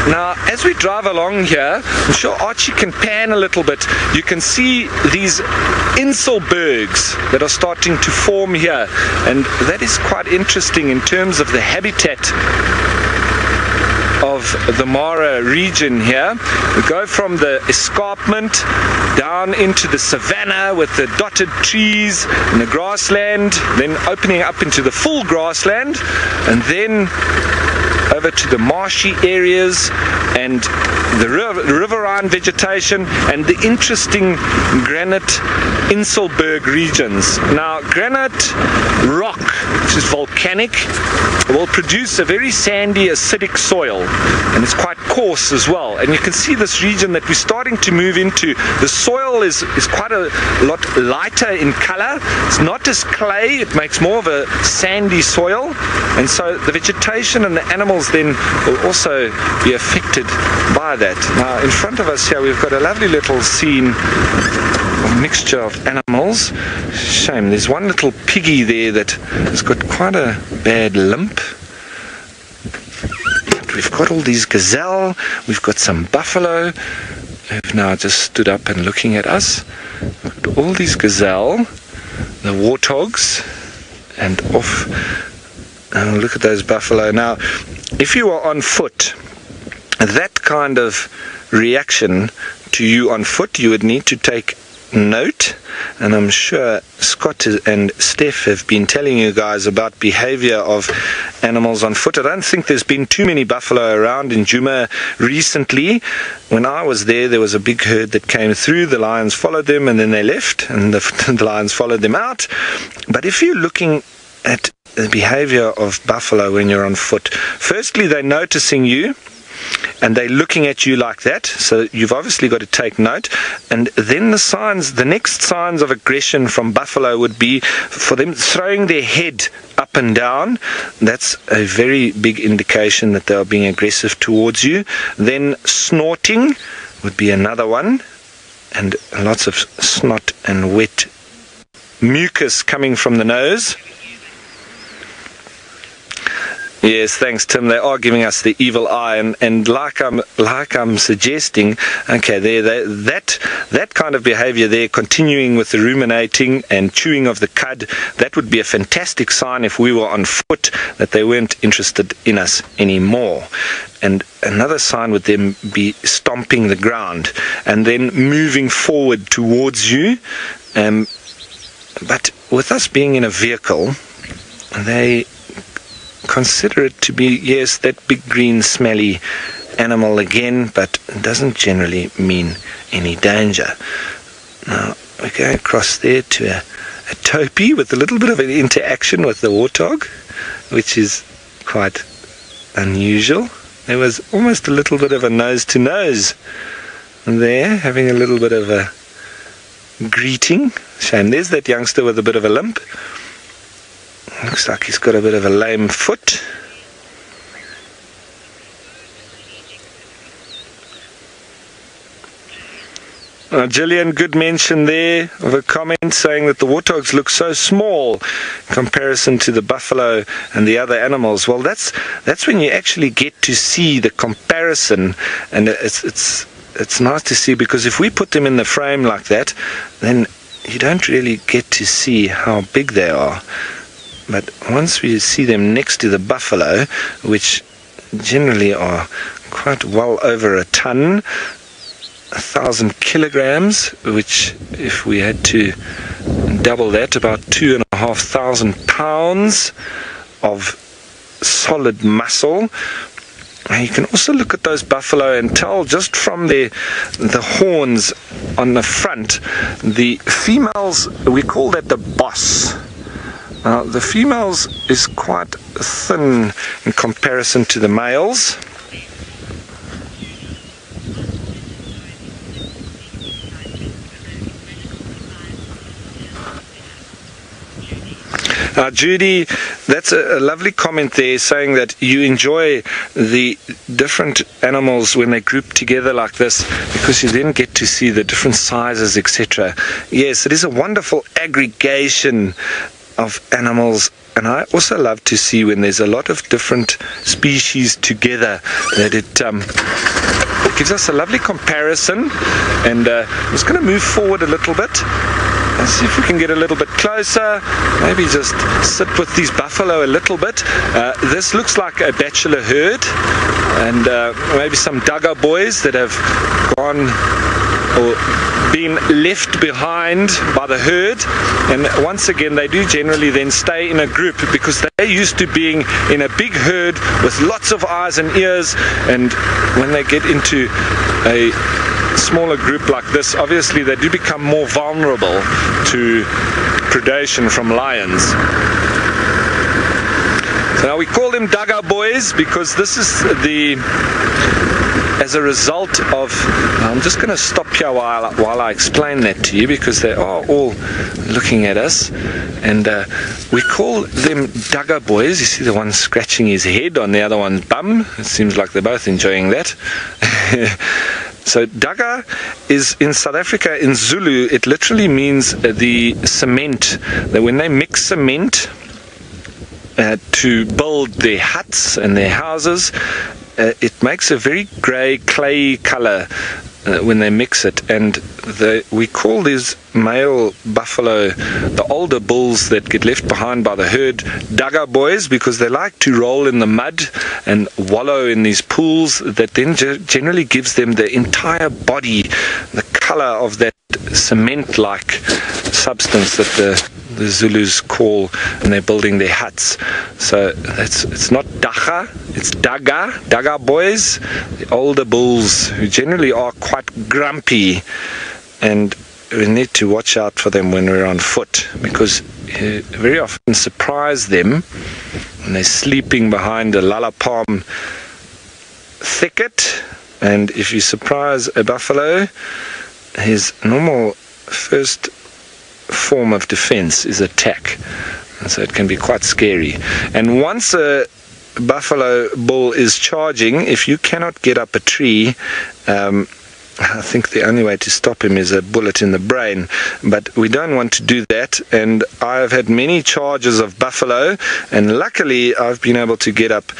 Now, as we drive along here, I'm sure Archie can pan a little bit. You can see these inselbergs that are starting to form here, and that is quite interesting in terms of the habitat of the Mara region here. We go from the escarpment down into the savanna with the dotted trees and the grassland, then opening up into the full grassland, and then over to the marshy areas and the riverine vegetation and the interesting granite Inselberg regions. Now, granite rock which is volcanic, will produce a very sandy, acidic soil, and it's quite coarse as well. And you can see this region that we're starting to move into. The soil is quite a lot lighter in color. It's not as clay, it makes more of a sandy soil, and so the vegetation and the animals then will also be affected by that. Now in front of us here we've got a lovely little scene, a mixture of animals. Shame, there's one little piggy there that has got quite a bad limp. But we've got all these gazelle, we've got some buffalo who've now just stood up and looking at us. We've got all these gazelle, the warthogs, and off. Look at those buffalo. Now, if you are on foot, that kind of reaction to you on foot, you would need to take note, and I'm sure Scott and Steph have been telling you guys about behavior of animals on foot. I don't think there's been too many buffalo around in Djuma recently. When I was there was a big herd that came through, the lions followed them and then they left, and the lions followed them out. But if you're looking at the behavior of buffalo when you're on foot, firstly they're noticing you and they're looking at you like that, so you've obviously got to take note. And then the next signs of aggression from buffalo would be for them throwing their head up and down. That's a very big indication that they are being aggressive towards you. Then snorting would be another one, and lots of snot and wet mucus coming from the nose. Yes, thanks Tim. They are giving us the evil eye, and like I'm suggesting, okay, that kind of behavior there, continuing with the ruminating and chewing of the cud, that would be a fantastic sign if we were on foot that they weren't interested in us anymore. And another sign would then be stomping the ground and then moving forward towards you. But with us being in a vehicle, they consider it to be, yes, that big green smelly animal again, but it doesn't generally mean any danger. Now we go across there to a topi with a little bit of an interaction with the warthog, which is quite unusual. There was almost a little bit of a nose to nose there, having a little bit of a greeting. Shame, there's that youngster with a bit of a limp. Looks like he's got a bit of a lame foot. Gillian, good mention there of a comment saying that the warthogs look so small in comparison to the buffalo and the other animals. Well, that's when you actually get to see the comparison, and it's nice to see, because if we put them in the frame like that, then you don't really get to see how big they are. But once we see them next to the buffalo, which generally are quite well over a ton, 1,000 kilograms, which if we had to double that, about 2,500 pounds of solid muscle. You can also look at those buffalo and tell just from the horns on the front, the females, we call that the boss. Now, the females is quite thin in comparison to the males. Now, Judy, that's a lovely comment there, saying that you enjoy the different animals when they group together like this, because you then get to see the different sizes, etc. Yes, it is a wonderful aggregation of animals, and I also love to see when there's a lot of different species together, that it gives us a lovely comparison. And I'm just going to move forward a little bit and see if we can get a little bit closer, maybe just sit with these buffalo a little bit. This looks like a bachelor herd, and maybe some Duggar boys that have gone or been left behind by the herd. And once again, they do generally then stay in a group, because they're used to being in a big herd with lots of eyes and ears, and when they get into a smaller group like this, obviously they do become more vulnerable to predation from lions. Now we call them Daga boys because this is as a result of, I'm just going to stop here while I explain that to you, because they are all looking at us, and we call them Daga boys. You see the one scratching his head on the other one's bum. It seems like they're both enjoying that. So Daga is in South Africa, in Zulu, it literally means the cement. That when they mix cement to build their huts and their houses, it makes a very grey clay colour when they mix it, and we call these male buffalo, the older bulls that get left behind by the herd, Daga boys, because they like to roll in the mud and wallow in these pools that then generally gives them the entire body, the colour of that cement-like substance that the Zulus call, and they're building their huts. So it's not Daga, it's Daga boys, the older bulls who generally are quite grumpy, and we need to watch out for them when we're on foot, because very often surprise them when they're sleeping behind a lala palm thicket, and if you surprise a buffalo, his normal first form of defense is attack, and so it can be quite scary. And once a buffalo bull is charging, if you cannot get up a tree, I think the only way to stop him is a bullet in the brain, but we don't want to do that. And I've had many charges of buffalo, and luckily I've been able to get up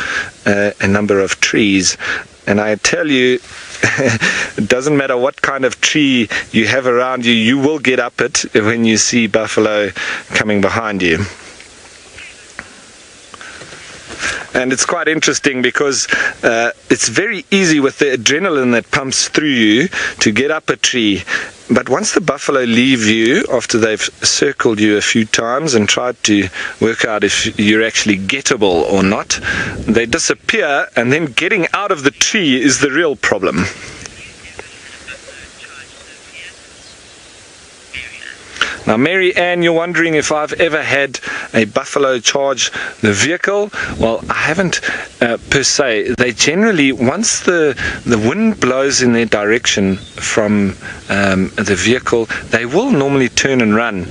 a number of trees. And I tell you, it doesn't matter what kind of tree you have around you, you will get up it when you see buffalo coming behind you. And it's quite interesting because it's very easy with the adrenaline that pumps through you to get up a tree. But once the buffalo leave you after they've circled you a few times and tried to work out if you're actually gettable or not, they disappear, and then getting out of the tree is the real problem. Now, Mary Ann, you're wondering if I've ever had a buffalo charge the vehicle. Well, I haven't per se. They generally, once the wind blows in their direction from the vehicle, they will normally turn and run.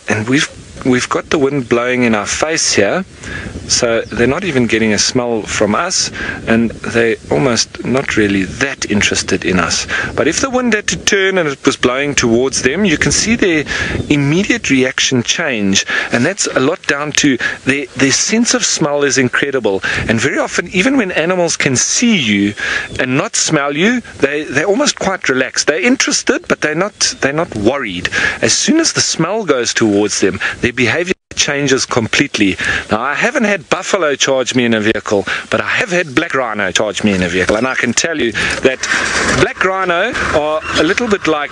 And we've got the wind blowing in our face here, so they're not even getting a smell from us, and they're almost not really that interested in us. But if the wind had to turn and it was blowing towards them, you can see their immediate reaction change, and that's a lot down to their sense of smell is incredible. And very often, even when animals can see you and not smell you, they're almost quite relaxed. They're interested, but they're not worried. As soon as the smell goes towards them, their behavior changes completely. Now, I haven't had buffalo charge me in a vehicle, but I have had black rhino charge me in a vehicle, and I can tell you that black rhino are a little bit like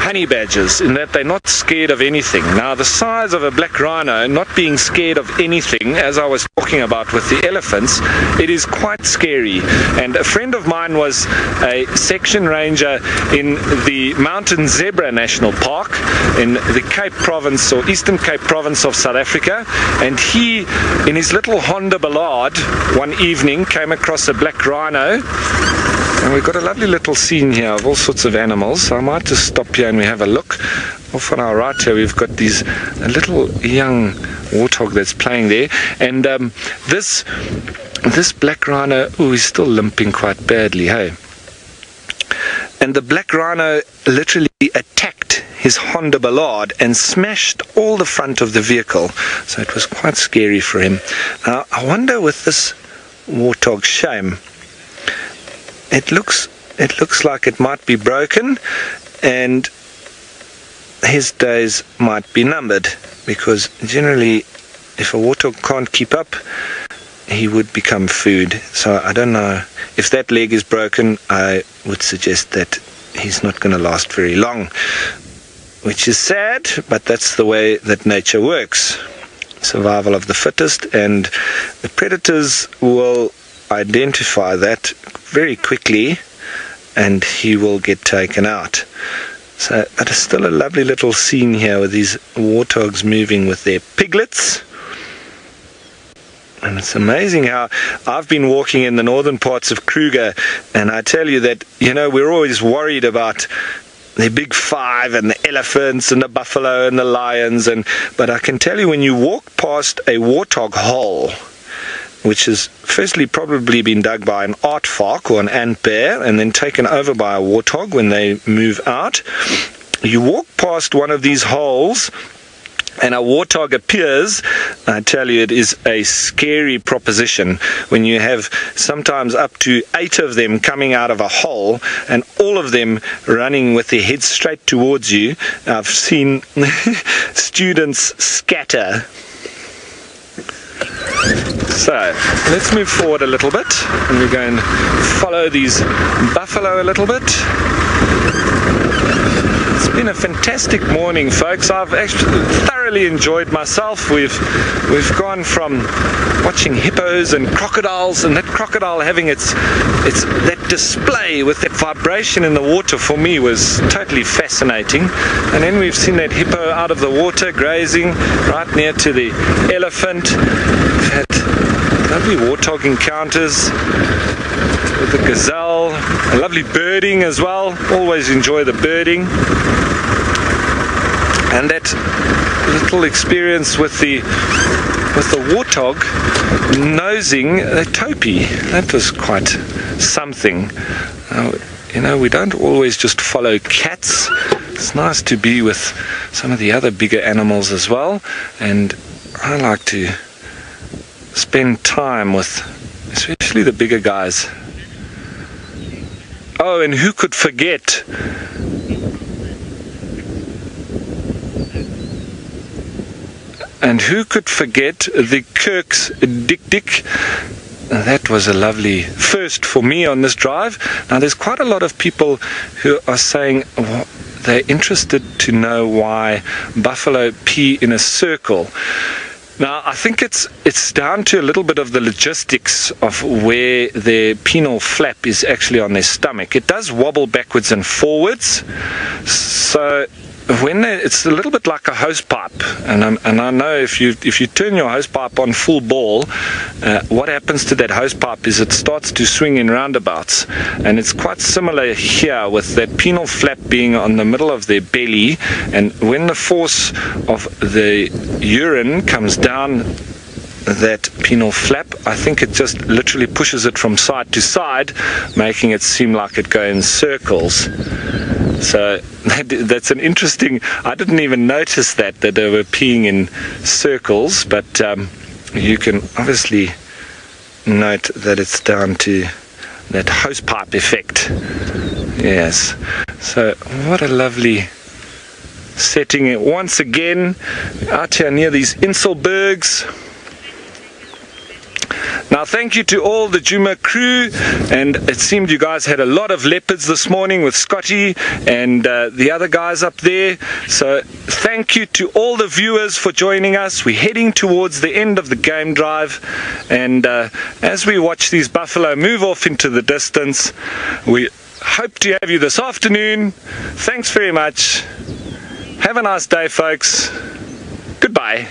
honey badgers in that they're not scared of anything. Now, the size of a black rhino not being scared of anything, as I was talking about with the elephants, it is quite scary. And a friend of mine was a section ranger in the Mountain Zebra National Park in the Cape Province, or Eastern Cape Province of South Africa, and he, in his little Honda Ballard, one evening came across a black rhino. And we've got a lovely little scene here of all sorts of animals, so I might just stop here and we have a look. Off on our right here we've got a little young warthog that's playing there, and this black rhino, oh, he's still limping quite badly, hey? And the black rhino literally attacked his Honda Ballard and smashed all the front of the vehicle, so it was quite scary for him. Now, I wonder with this warthog, shame, it looks like it might be broken, and his days might be numbered, because generally if a warthog can't keep up, he would become food. So I don't know, if that leg is broken, I would suggest that he's not going to last very long, which is sad, but that's the way that nature works. Survival of the fittest, and the predators will identify that very quickly, and he will get taken out. So, but it's still a lovely little scene here with these warthogs moving with their piglets. And it's amazing how I've been walking in the northern parts of Kruger, and I tell you that, you know, we're always worried about the big five and the elephants and the buffalo and the lions, but I can tell you, when you walk past a warthog hole, which has firstly probably been dug by an aardvark or an ant bear and then taken over by a warthog when they move out, you walk past one of these holes and a warthog appears, I tell you, it is a scary proposition when you have sometimes up to 8 of them coming out of a hole and all of them running with their heads straight towards you. I've seen students scatter. So let's move forward a little bit and we're going to follow these buffalo a little bit. It's been a fantastic morning, folks. I've actually thoroughly enjoyed myself. We've gone from watching hippos and crocodiles, and that crocodile having its that display with that vibration in the water for me was totally fascinating. And then we've seen that hippo out of the water grazing right near to the elephant. We've had lovely warthog encounters with the gazelle, a lovely birding as well. Always enjoy the birding. And that little experience with the warthog nosing a topi, that was quite something. You know, we don't always just follow cats. It's nice to be with some of the other bigger animals as well, and I like to spend time with especially the bigger guys. Oh, and who could forget the Kirk's Dik-Dik? That was a lovely first for me on this drive. Now there's quite a lot of people who are saying they're interested to know why buffalo pee in a circle. Now, I think it's down to a little bit of the logistics of where their penile flap is actually on their stomach. It does wobble backwards and forwards, so when it's a little bit like a hose pipe, and I know if you turn your hose pipe on full ball, what happens to that hose pipe is it starts to swing in roundabouts, and it's quite similar here with that penile flap being on the middle of their belly, and when the force of the urine comes down that penile flap, I think it just literally pushes it from side to side, making it seem like it goes in circles. So that's an interesting, I didn't even notice that they were peeing in circles, but you can obviously note that it's down to that hosepipe effect. Yes, so what a lovely setting once again out here near these Inselbergs. Now thank you to all the Djuma crew, and it seemed you guys had a lot of leopards this morning with Scotty and the other guys up there. So thank you to all the viewers for joining us. We're heading towards the end of the game drive, and as we watch these buffalo move off into the distance, we hope to have you this afternoon. Thanks very much. Have a nice day, folks. Goodbye.